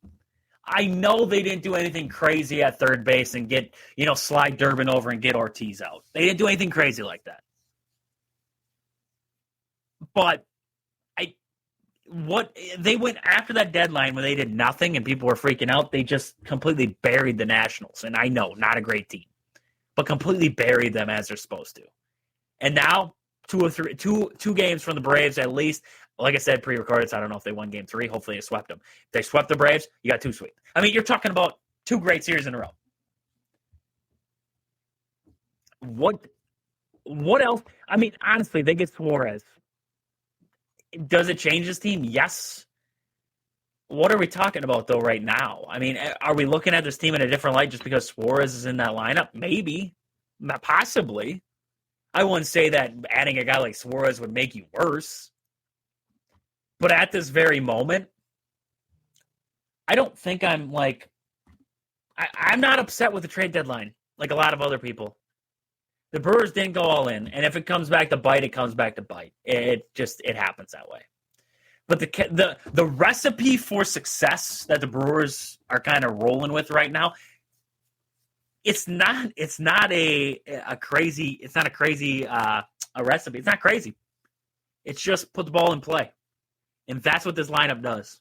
I know they didn't do anything crazy at third base and get, slide Durbin over and get Ortiz out. They didn't do anything crazy like that. But what they went after that deadline when they did nothing and people were freaking out, they just completely buried the Nationals. And I know, not a great team, but completely buried them as they're supposed to. And now, two games from the Braves at least. Like I said, pre-recorded, so I don't know if they won game 3. Hopefully they swept them. If they swept the Braves, you got 2 sweep. I mean, you're talking about 2 great series in a row. What else? I mean, honestly, they get Suarez. Does it change this team? Yes. What are we talking about, though, right now? I mean, are we looking at this team in a different light just because Suarez is in that lineup? Maybe. Possibly. I wouldn't say that adding a guy like Suarez would make you worse. But at this very moment, I don't think I'm I'm not upset with the trade deadline like a lot of other people. The Brewers didn't go all in. And if it comes back to bite, it comes back to bite. It happens that way. But the recipe for success that the Brewers are kind of rolling with right now, it's not a crazy a recipe. It's not crazy. It's just put the ball in play, and that's what this lineup does.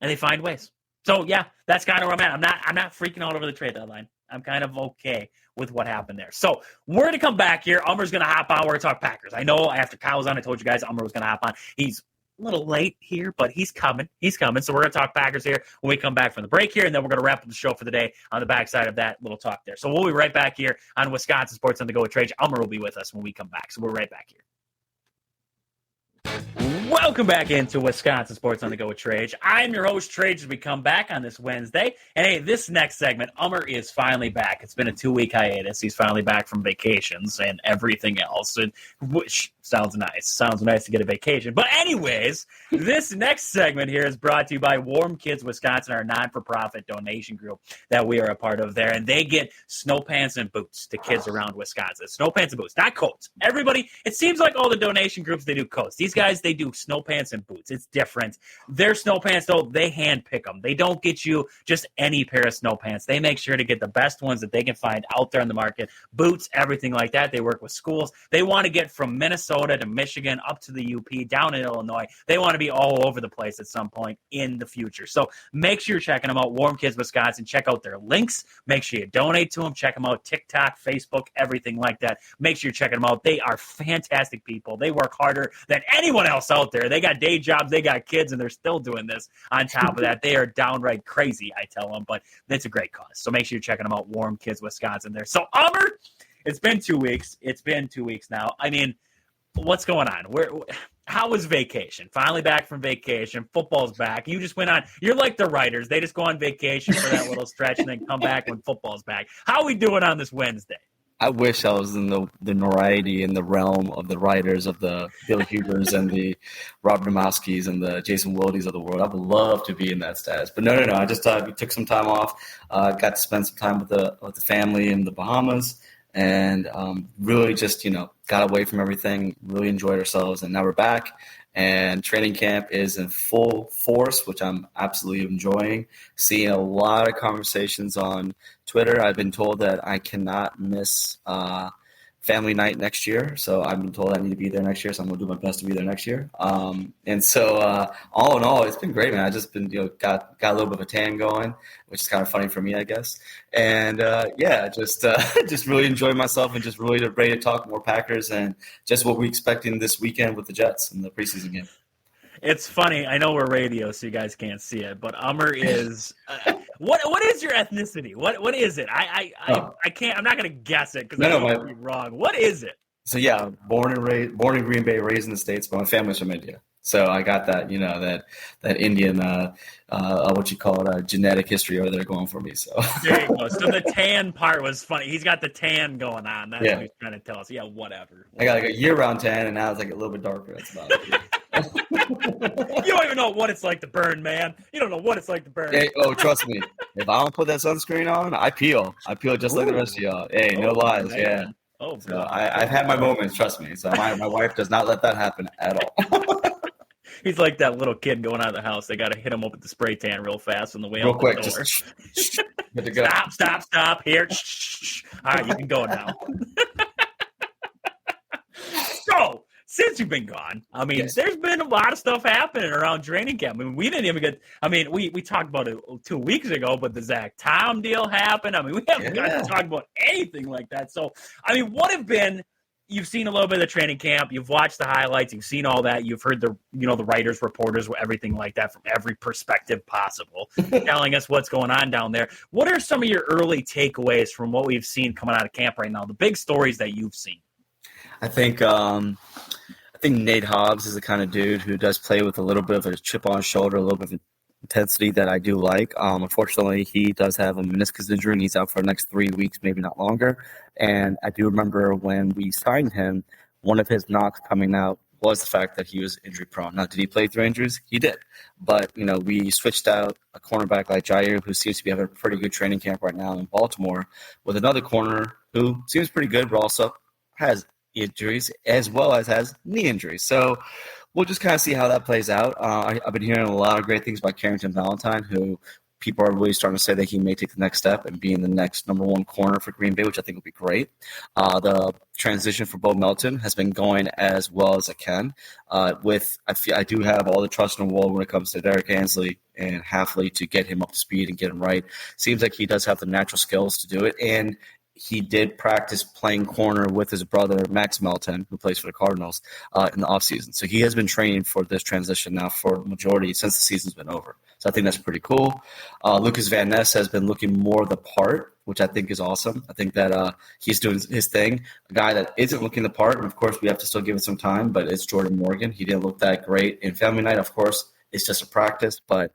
And they find ways. So yeah, that's kind of where I'm at. I'm not freaking out over the trade deadline. I'm kind of okay with what happened there. So we're going to come back here. Ummer's going to hop on. We're going to talk Packers. I know after Kyle was on, I told you guys Ummer was going to hop on. He's a little late here, but he's coming. He's coming. So we're going to talk Packers here when we come back from the break here, and then we're going to wrap up the show for the day on the backside of that little talk there. So we'll be right back here on Wisconsin Sports on the Go with Trade. Ummer will be with us when we come back. So we're right back here. Welcome back into Wisconsin Sports on the Go with Trage. I'm your host, Trage, as we come back on this Wednesday. And hey, this next segment, Ummer is finally back. It's been a 2-week hiatus. He's finally back from vacations and everything else, which sounds nice. Sounds nice to get a vacation. But anyways, this next segment here is brought to you by Warm Kids Wisconsin, our non-for-profit donation group that we are a part of there. And they get snow pants and boots to kids around Wisconsin. Snow pants and boots, not coats. Everybody, it seems like all the donation groups, they do coats. These guys, they do snow pants and boots. It's different. Their snow pants, though, they hand pick them. They don't get you just any pair of snow pants. They make sure to get the best ones that they can find out there in the market. Boots, everything like that. They work with schools. They want to get from Minnesota to Michigan up to the UP, down in Illinois. They want to be all over the place at some point in the future. So make sure you're checking them out. Warm Kids Wisconsin. Check out their links. Make sure you donate to them. Check them out. TikTok, Facebook, everything like that. Make sure you're checking them out. They are fantastic people. They work harder than anyone else out there. They got day jobs, they got kids, and they're still doing this. On top of that, they are downright crazy, I tell them, but it's a great cause. So make sure you're checking them out, Warm Kids Wisconsin there. So, Ummer, it's been 2 weeks. It's been 2 weeks now. I mean, what's going on? How was vacation? Finally back from vacation. Football's back. You just went on. You're like the writers. They just go on vacation for that little stretch and then come back when football's back. How are we doing on this Wednesday? I wish I was in the notoriety in the realm of the writers of the Bill Hubers and the Rob Domowskis and the Jason Wildes of the world. I would love to be in that status. But no. I just we took some time off, got to spend some time with the family in the Bahamas, and really just, got away from everything, really enjoyed ourselves. And now we're back. And training camp is in full force, which I'm absolutely enjoying. Seeing a lot of conversations on Twitter. I've been told that I cannot miss family night next year. So I've been told I need to be there next year. So I'm going to do my best to be there next year. And so all in all, it's been great, man. I just been, got a little bit of a tan going, which is kind of funny for me, I guess. And just really enjoyed myself and just really ready to talk more Packers and just what we're expecting this weekend with the Jets in the preseason game. It's funny. I know we're radio, so you guys can't see it, but Ummer is what is your ethnicity? What is it? I can't. I'm not going to guess it because I might be wrong. What is it? So yeah, born in Green Bay, raised in the States, but my family's from India. So I got that, that Indian, genetic history over there going for me. So there you go. So the tan part was funny. He's got the tan going on. That's what he's trying to tell us. Yeah, whatever. I got like a year-round tan, and now it's like a little bit darker. That's about it. You don't even know what it's like to burn, man. You don't know what it's like to burn. Hey, trust me. If I don't put that sunscreen on, I peel. I peel just like the rest of y'all. Hey, no lies. Man. Yeah. Oh, so I've had my moments. Trust me. So my wife does not let that happen at all. He's like that little kid going out of the house. They got to hit him up with the spray tan real fast on the way real out quick, the door. Just good to go. Stop. Here. All right, you can go now. So, since you've been gone, I mean, There's been a lot of stuff happening around training camp. I mean, we didn't even get – I mean, we talked about it 2 weeks ago, but the Zach Tom deal happened. I mean, we haven't got to talk about anything like that. So, I mean, what have been – you've seen a little bit of the training camp. You've watched the highlights. You've seen all that. You've heard the writers, reporters, everything like that from every perspective possible, telling us what's going on down there. What are some of your early takeaways from what we've seen coming out of camp right now? The big stories that you've seen. I think Nate Hobbs is the kind of dude who does play with a little bit of a chip on his shoulder, a little bit of intensity that I do like. Unfortunately, he does have a meniscus injury, and he's out for the next 3 weeks, maybe not longer. And I do remember when we signed him, one of his knocks coming out was the fact that he was injury prone. Now, did he play through injuries? He did. But, we switched out a cornerback like Jair, who seems to be having a pretty good training camp right now in Baltimore, with another corner who seems pretty good, but also has injuries as well as has knee injuries. So we'll just kind of see how that plays out. I've been hearing a lot of great things about Carrington Valentine, who people are really starting to say that he may take the next step and be in the next number one corner for Green Bay, which I think will be great. The transition for Bo Melton has been going as well as it can. I do have all the trust in the world when it comes to Derek Ansley and Halfley to get him up to speed and get him right. Seems like he does have the natural skills to do it, and he did practice playing corner with his brother, Max Melton, who plays for the Cardinals, in the offseason. So he has been training for this transition now for the majority since the season's been over. So I think that's pretty cool. Lucas Van Ness has been looking more the part, which I think is awesome. I think that he's doing his thing. A guy that isn't looking the part, and of course we have to still give it some time, but it's Jordan Morgan. He didn't look that great in family night. Of course, it's just a practice, but,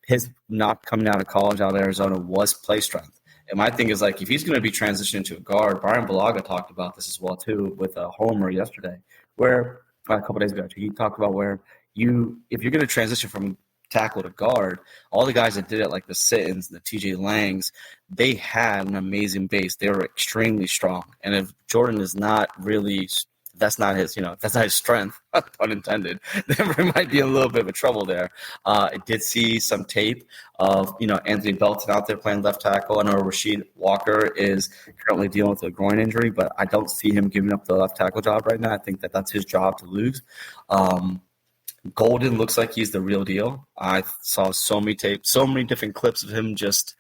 his not coming out of college out of Arizona was play strength. And my thing is, like, if he's going to be transitioning to a guard, Brian Balaga talked about this as well, too, with a homer yesterday, where a couple days ago, actually, he talked about where if you're going to transition from tackle to guard, all the guys that did it, like the Sittons, the TJ Langs, they had an amazing base. They were extremely strong. And if Jordan is not really – that's not his strength, pun intended, then there might be a little bit of a trouble there. I did see some tape of, Anthony Belton out there playing left tackle. I know Rasheed Walker is currently dealing with a groin injury, but I don't see him giving up the left tackle job right now. I think that that's his job to lose. Golden looks like he's the real deal. I saw so many tapes, so many different clips of him just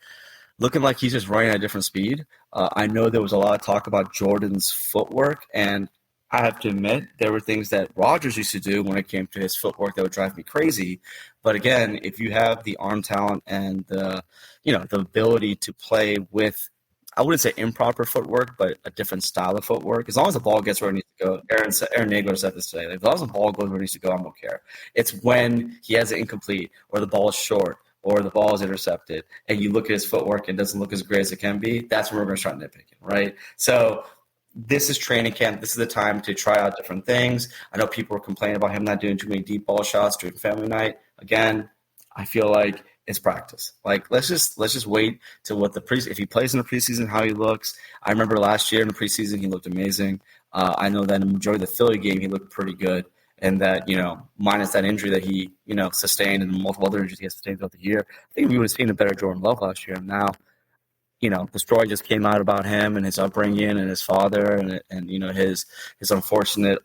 looking like he's just running at a different speed. I know there was a lot of talk about Jordan's footwork, and I have to admit, there were things that Rodgers used to do when it came to his footwork that would drive me crazy. But again, if you have the arm talent and the ability to play with, I wouldn't say improper footwork, but a different style of footwork, as long as the ball gets where it needs to go. Aaron Nagler said this today. As long as the ball goes where it needs to go, I don't care. It's when he has it incomplete or the ball is short or the ball is intercepted and you look at his footwork and it doesn't look as great as it can be, that's when we're going to start nitpicking, right? So this is training camp. This is the time to try out different things. I know people were complaining about him not doing too many deep ball shots during family night. Again, I feel like it's practice. Like, let's just wait to what if he plays in the preseason, how he looks. I remember last year in the preseason, he looked amazing. I know that in the majority of the Philly game, he looked pretty good. And that, minus that injury that he, sustained and multiple other injuries he has sustained throughout the year, I think we would have seen a better Jordan Love last year. Now, the story just came out about him and his upbringing and his father and his unfortunate,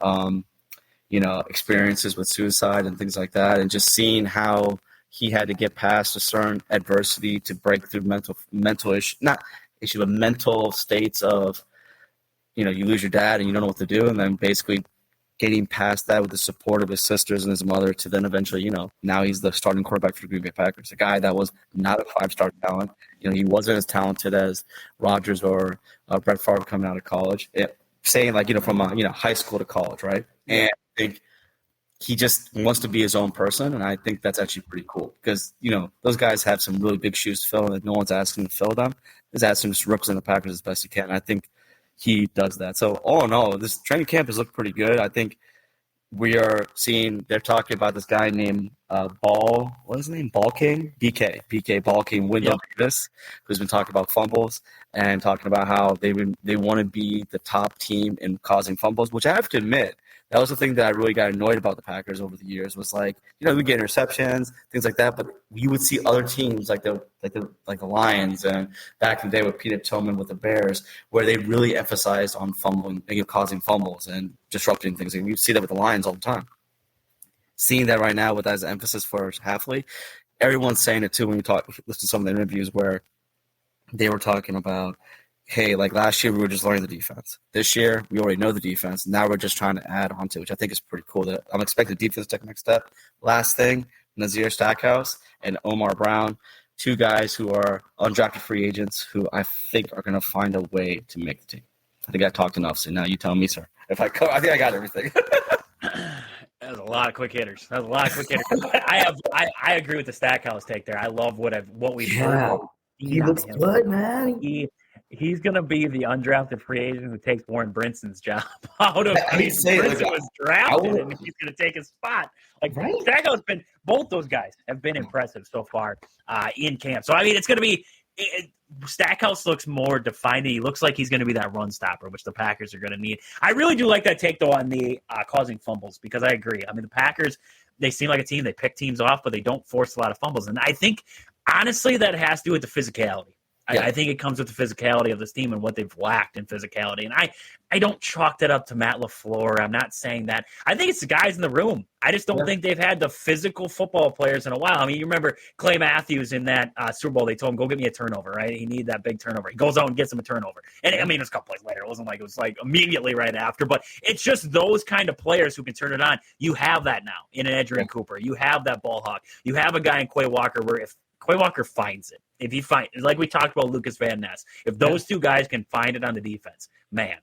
experiences with suicide and things like that. And just seeing how he had to get past a certain adversity to break through mental issue, not issue, but mental states of, you lose your dad and you don't know what to do. And then basically getting past that with the support of his sisters and his mother to then eventually, now he's the starting quarterback for the Green Bay Packers, a guy that was not a 5-star talent. He wasn't as talented as Rodgers or Brett Favre coming out of college. Saying from high school to college, right? And I think he just wants to be his own person, and I think that's actually pretty cool because, those guys have some really big shoes to fill, and no one's asking him to fill them. He's asking him to represent the Packers as best he can. And I think he does that. So all in all, this training camp has looked pretty good. I think we are seeing they're talking about this guy named Ball King? BK Ball King Wendell Davis, who's been talking about fumbles and talking about how they want to be the top team in causing fumbles, which I have to admit, that was the thing that I really got annoyed about the Packers over the years was we get interceptions, things like that, but you would see other teams like the Lions and back in the day with Peter Tillman with the Bears, where they really emphasized on fumbling, causing fumbles and disrupting things. And you see that with the Lions all the time. Seeing that right now with as an emphasis for Halfley, everyone's saying it too when you listen to some of the interviews where they were talking about, hey, like last year we were just learning the defense. This year we already know the defense. Now we're just trying to add on to it, which I think is pretty cool. That I'm expecting the defense to take the next step. Last thing, Nazir Stackhouse and Omar Brown, two guys who are undrafted free agents who I think are going to find a way to make the team. I think I talked enough, so now you tell me, sir. I think I got everything. That was a lot of quick hitters. I agree with the Stackhouse take there. I love what we've heard. He looks good, man. He's going to be the undrafted free agent who takes Warren Brinson's job out of Brinson was drafted and he's going to take his spot. Stackhouse both those guys have been impressive so far in camp. So, it's going to be Stackhouse looks more defined. He looks like he's going to be that run stopper, which the Packers are going to need. I really do like that take, though, on the causing fumbles, because I agree. I mean, the Packers, they seem like a team. They pick teams off, but they don't force a lot of fumbles. And I think, honestly, that has to do with the physicality. Yeah. I think it comes with the physicality of this team and what they've lacked in physicality. And I don't chalk that up to Matt LaFleur. I'm not saying that. I think it's the guys in the room. I just don't think they've had the physical football players in a while. I mean, you remember Clay Matthews in that Super Bowl. They told him, go get me a turnover, right? He needed that big turnover. He goes out and gets him a turnover. And, I mean, it was a couple plays later. It wasn't like it was like immediately right after. But it's just those kind of players who can turn it on. You have that now in an Adrian Cooper. You have that ball hawk. You have a guy in Quay Walker where if Quay Walker finds it, if he finds, like we talked about Lucas Van Ness, if those two guys can find it on the defense, man,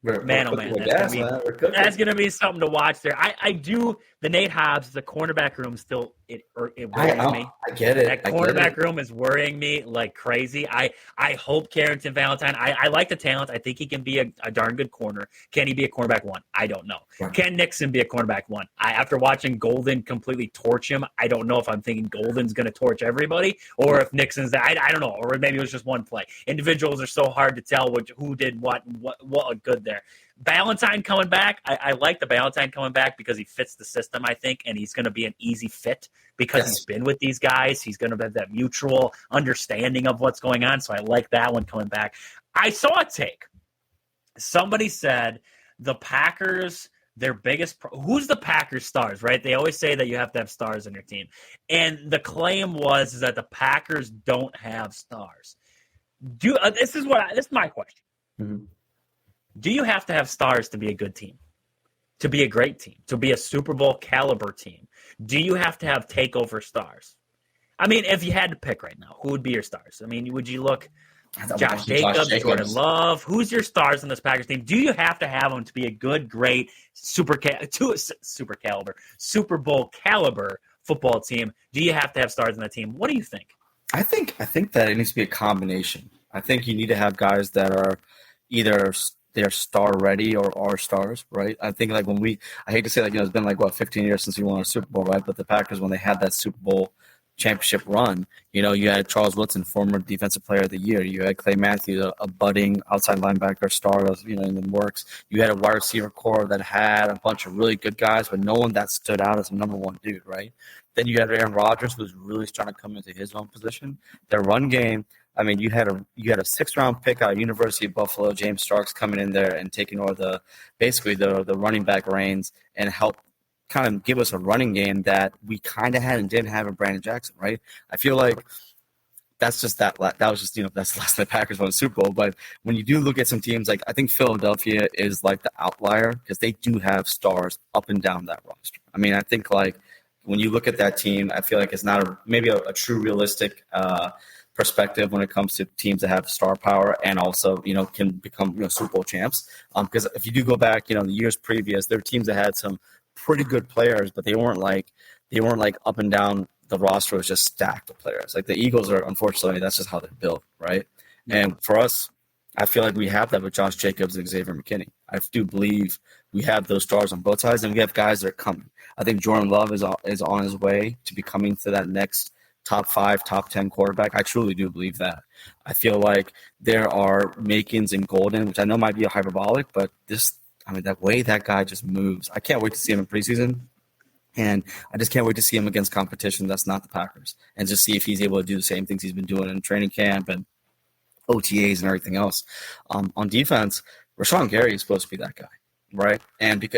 that's going to be something to watch there. I do. The Nate Hobbs, the cornerback room still, it worries me. I get it. That cornerback room is worrying me like crazy. I hope Carrington Valentine, I like the talent. I think he can be a darn good corner. Can he be a cornerback one? I don't know. Right. Can Nixon be a cornerback one? After watching Golden completely torch him, I don't know if I'm thinking Golden's going to torch everybody or if Nixon's that. I don't know. Or maybe it was just one play. Individuals are so hard to tell who did what good there. Valentine coming back, I like the Valentine coming back because he fits the system, I think, and he's going to be an easy fit because he's been with these guys. He's going to have that mutual understanding of what's going on, so I like that one coming back. I saw a take. Somebody said the Packers, their biggest who's the Packers stars, right? They always say that you have to have stars on your team. And the claim is that the Packers don't have stars. This is my question. Mm-hmm. Do you have to have stars to be a good team, to be a great team, to be a Super Bowl caliber team? Do you have to have takeover stars? I mean, if you had to pick right now, who would be your stars? I mean, would you look Josh Jacobs, Jordan Love? Who's your stars on this Packers team? Do you have to have them to be a good, great Super Bowl caliber football team? Do you have to have stars on that team? What do you think? I think that it needs to be a combination. I think you need to have guys that are either they're star ready or are stars, right? I think like I hate to say it's been 15 years since we won a Super Bowl, right? But the Packers, when they had that Super Bowl championship run, you had Charles Woodson, former defensive player of the year. You had Clay Matthews, a budding outside linebacker star, in the works. You had a wide receiver core that had a bunch of really good guys, but no one that stood out as a number one dude, right? Then you had Aaron Rodgers, who's really starting to come into his own position. Their run game, I mean, you had a 6th-round pick out of University of Buffalo, James Starks, coming in there and taking over the running back reins and help kind of give us a running game that we kind of had and didn't have in Brandon Jackson, right? I feel like that's just that was just that's the last time the Packers won the Super Bowl. But when you do look at some teams, I think Philadelphia is like the outlier because they do have stars up and down that roster. I mean, I think when you look at that team, I feel like it's not maybe a true realistic perspective when it comes to teams that have star power and also can become Super Bowl champs. Because if you do go back, the years previous, there were teams that had some pretty good players, but they weren't like up and down the roster was just stacked with players. Like the Eagles are, unfortunately, that's just how they're built, right? And for us, I feel like we have that with Josh Jacobs and Xavier McKinney. I do believe we have those stars on both sides, and we have guys that are coming. I think Jordan Love is on his way to becoming to that next top 5, top 10 quarterback. I truly do believe that. I feel like there are makings in Golden, which I know might be a hyperbolic, but that way that guy just moves. I can't wait to see him in preseason. And I just can't wait to see him against competition that's not the Packers and just see if he's able to do the same things he's been doing in training camp and OTAs and everything else. On defense, Rashawn Gary is supposed to be that guy, right? And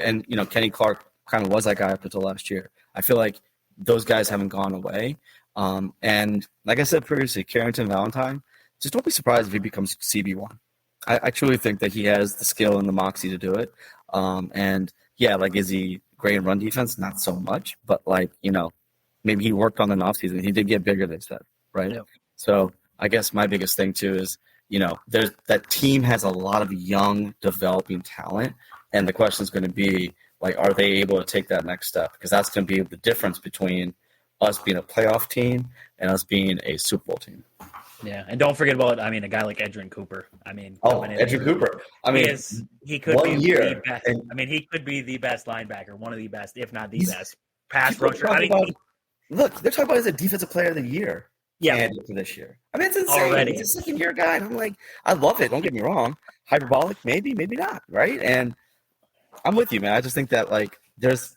Kenny Clark kind of was that guy up until last year. I feel like those guys haven't gone away. And like I said previously, Carrington Valentine, just don't be surprised if he becomes CB1. I truly think that he has the skill and the moxie to do it. Is he great in run defense? Not so much, but maybe he worked on the offseason. He did get bigger, they said, right? Yep. So I guess my biggest thing too is, that team has a lot of young developing talent. And the question is going to be are they able to take that next step? Because that's going to be the difference between us being a playoff team and us being a Super Bowl team. Yeah, and don't forget about a guy like Edrin Cooper. Edrin Cooper. He could be the best. He could be the best linebacker, one of the best, if not the best pass rusher. Look, they're talking about as a defensive player of the year. candidate for this year. I mean, it's insane. Already. He's a second-year guy, and I'm like, I love it. Don't get me wrong. Hyperbolic, maybe not, right? And I'm with you, man. I just think that, like, I think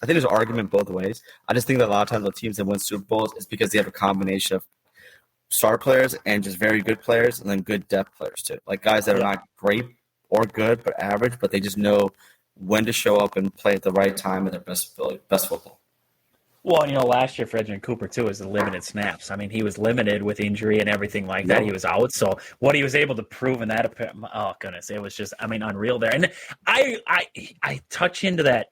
there's an argument both ways. I just think that a lot of times the teams that win Super Bowls is because they have a combination of star players and just very good players, and then good depth players too. Like guys that are not great or good, but average, but they just know when to show up and play at the right time at their best football. Well, last year Frederick Cooper too was the limited snaps. I mean, he was limited with injury and everything like that. He was out. So what he was able to prove in that, oh goodness, it was just, unreal there. And I touch into that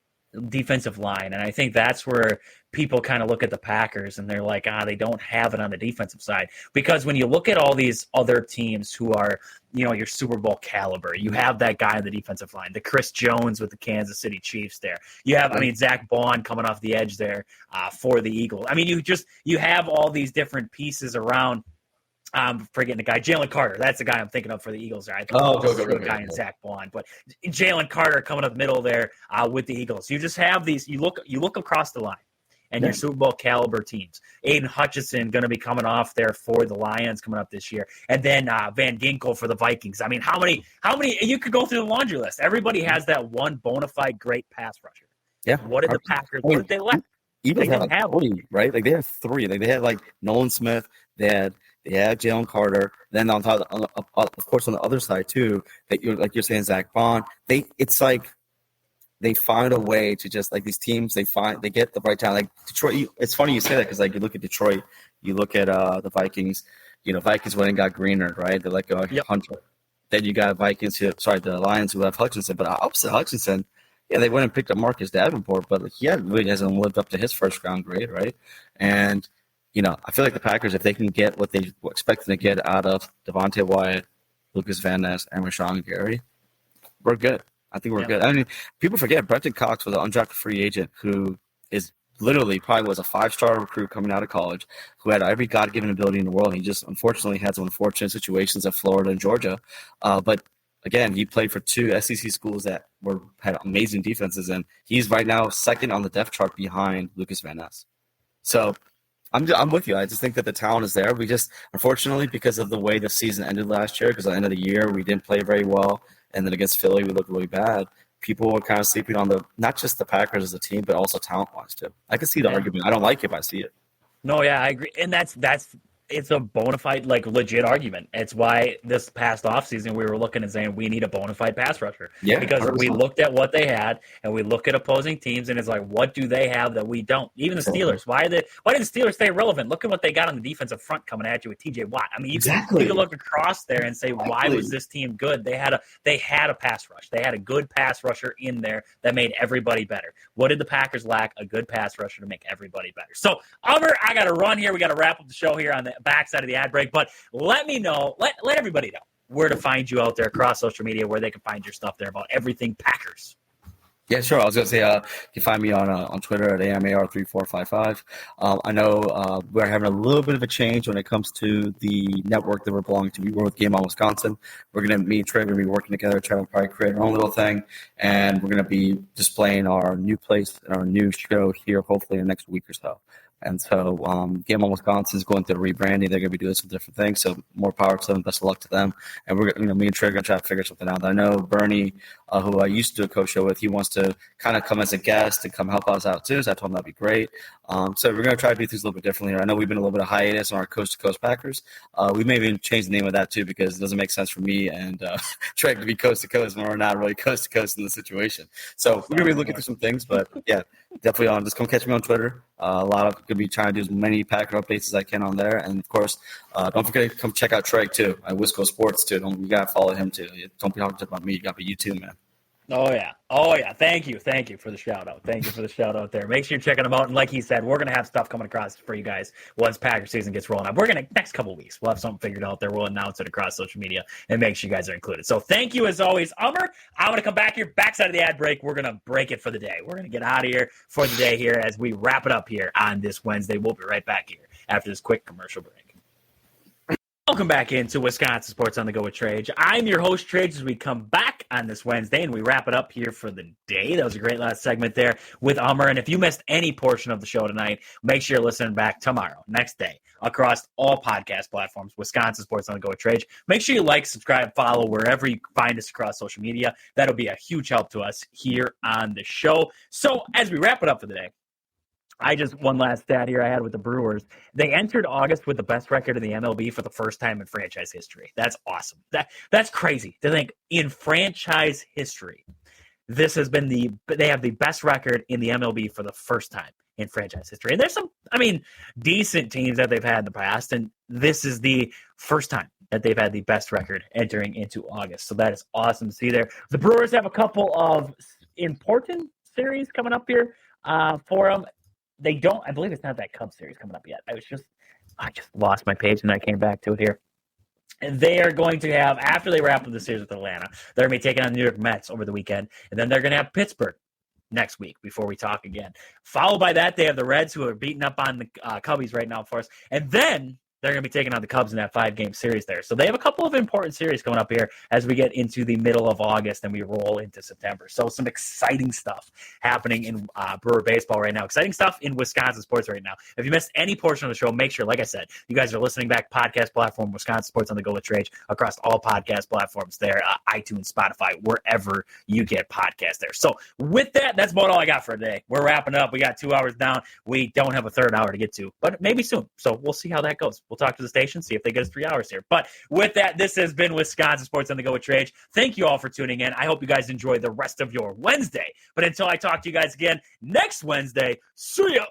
defensive line, and I think that's where people kind of look at the Packers and they're like, they don't have it on the defensive side. Because when you look at all these other teams who are, your Super Bowl caliber, you have that guy on the defensive line, the Chris Jones with the Kansas City Chiefs there. You have, Zach Bond coming off the edge there for the Eagles. I mean, you have all these different pieces around. I'm forgetting the guy, Jalen Carter. That's the guy I'm thinking of for the Eagles. Right? Go. Guy in Zach Bond, but Jalen Carter coming up middle there with the Eagles. You just have these. You look across the line, and your Super Bowl caliber teams. Aiden Hutchinson going to be coming off there for the Lions coming up this year, and then Van Ginkel for the Vikings. I mean, how many? You could go through the laundry list. Everybody has that one bona fide great pass rusher. Yeah. What did the Packers? What did they lack? Eagles have like 3, right? Like they have 3. Like they had like Nolan Smith. They had Jalen Carter. Then on top, of course, on the other side too, that you're saying Zach Bond. It's like they find a way to just like these teams. They get the right talent. Like Detroit. It's funny you say that because like you look at Detroit, you look at the Vikings. Vikings went and got Greenard, right? They're like Hunter. Then you got the Lions who have Hutchinson, but opposite Hutchinson. Yeah, they went and picked up Marcus Davenport, but he really hasn't lived up to his first round grade, right? And I feel like the Packers, if they can get what they expect them to get out of Devontae Wyatt, Lucas Van Ness, and Rashawn Gary, we're good. I think we're good. I mean, people forget Brenton Cox was an undrafted free agent who is literally probably was a 5-star recruit coming out of college who had every God-given ability in the world. He just unfortunately had some unfortunate situations at Florida and Georgia. But again, he played for 2 SEC schools that had amazing defenses, and he's right now second on the depth chart behind Lucas Van Ness. So I'm with you. I just think that the talent is there. We just, unfortunately, because of the way the season ended last year, because at the end of the year we didn't play very well, and then against Philly we looked really bad. People were kind of sleeping on not just the Packers as a team, but also talent-wise too. I can see the argument. I don't like it, but I see it. No, yeah, I agree, and that's it's a bona fide, like, legit argument. It's why this past offseason we were looking and saying we need a bona fide pass rusher. Yeah, because 100%. we looked at what they had, and we look at opposing teams, and it's like, what do they have that we don't? Even the Steelers. Why did the Steelers stay relevant? Look at what they got on the defensive front coming at you with T.J. Watt. I mean, you can look across there and say, why was this team good? They had a pass rush. They had a good pass rusher in there that made everybody better. What did the Packers lack? A good pass rusher to make everybody better. So, Albert, I got to run here. We got to wrap up the show here on the backside of the ad break. But let me know, let everybody know where to find you out there across social media, where they can find your stuff there about everything Packers. Yeah, sure. I was going to say you can find me on Twitter at AMAR3455. I know we're having a little bit of a change when it comes to the network that we're belonging to. We work with Game On Wisconsin. Me and Trey, are going to be working together, trying to probably create our own little thing. And we're going to be displaying our new place and our new show here, hopefully in the next week or so. And so Game On Wisconsin is going through rebranding. They're going to be doing some different things. So more power to them. Best of luck to them. And we're, me and Trey are going to try to figure something out. I know Bernie, who I used to do a co-show with, he wants to kind of come as a guest and come help us out too. So I told him that'd be great. So we're going to try to do things a little bit differently. I know we've been a little bit of hiatus on our Coast to Coast Packers. We may even change the name of that too, because it doesn't make sense for me and Trey to be coast to coast when we're not really coast to coast in the situation. So we're going to be looking through some things, but yeah, definitely just come catch me on Twitter. Going to be trying to do as many Packer updates as I can on there. And of course, don't forget to come check out Trey too at Wisco Sports too. You got to follow him too. Don't be talking about me. You got to be you too, man. Oh yeah. Thank you for the shout out. Thank you for the shout out there. Make sure you're checking them out. And like he said, we're gonna have stuff coming across for you guys once Packer season gets rolling up. We're gonna next couple of weeks, we'll have something figured out there. We'll announce it across social media and make sure you guys are included. So thank you as always, Ummer. I'm gonna come back here, backside of the ad break. We're gonna break it for the day. We're gonna get out of here for the day here as we wrap it up here on this Wednesday. We'll be right back here after this quick commercial break. Welcome back into Wisconsin Sports on the Go with Trage. I'm your host, Trage, as we come back on this Wednesday and we wrap it up here for the day. That was a great last segment there with Ummer. And if you missed any portion of the show tonight, make sure you're listening back tomorrow, next day, across all podcast platforms, Wisconsin Sports on the Go with Trage. Make sure you like, subscribe, follow wherever you find us across social media. That'll be a huge help to us here on the show. So as we wrap it up for the day, one last stat here I had with the Brewers. They entered August with the best record in the MLB for the first time in franchise history. That's awesome. That's crazy to think in franchise history. They have the best record in the MLB for the first time in franchise history. And there's some, decent teams that they've had in the past, and this is the first time that they've had the best record entering into August. So that is awesome to see there. The Brewers have a couple of important series coming up here for them. They don't, I believe it's not that Cubs series coming up yet. I just lost my page and I came back to it here. And they are going to have, after they wrap up the series with Atlanta, they're going to be taking on the New York Mets over the weekend. And then they're going to have Pittsburgh next week before we talk again. Followed by that, they have the Reds, who are beating up on the Cubbies right now for us. And then they're going to be taking on the Cubs in that 5-game series there. So they have a couple of important series coming up here as we get into the middle of August and we roll into September. So some exciting stuff happening in Brewer baseball right now. Exciting stuff in Wisconsin sports right now. If you missed any portion of the show, make sure, like I said, you guys are listening back, podcast platform, Wisconsin Sports on the Go with Trage, across all podcast platforms there, iTunes, Spotify, wherever you get podcasts there. So with that, that's about all I got for today. We're wrapping up. We got 2 hours down. We don't have a third hour to get to, but maybe soon. So we'll see how that goes. We'll talk to the station, see if they get us 3 hours here. But with that, this has been Wisconsin Sports on the Go with Trage. Thank you all for tuning in. I hope you guys enjoy the rest of your Wednesday. But until I talk to you guys again next Wednesday, see ya!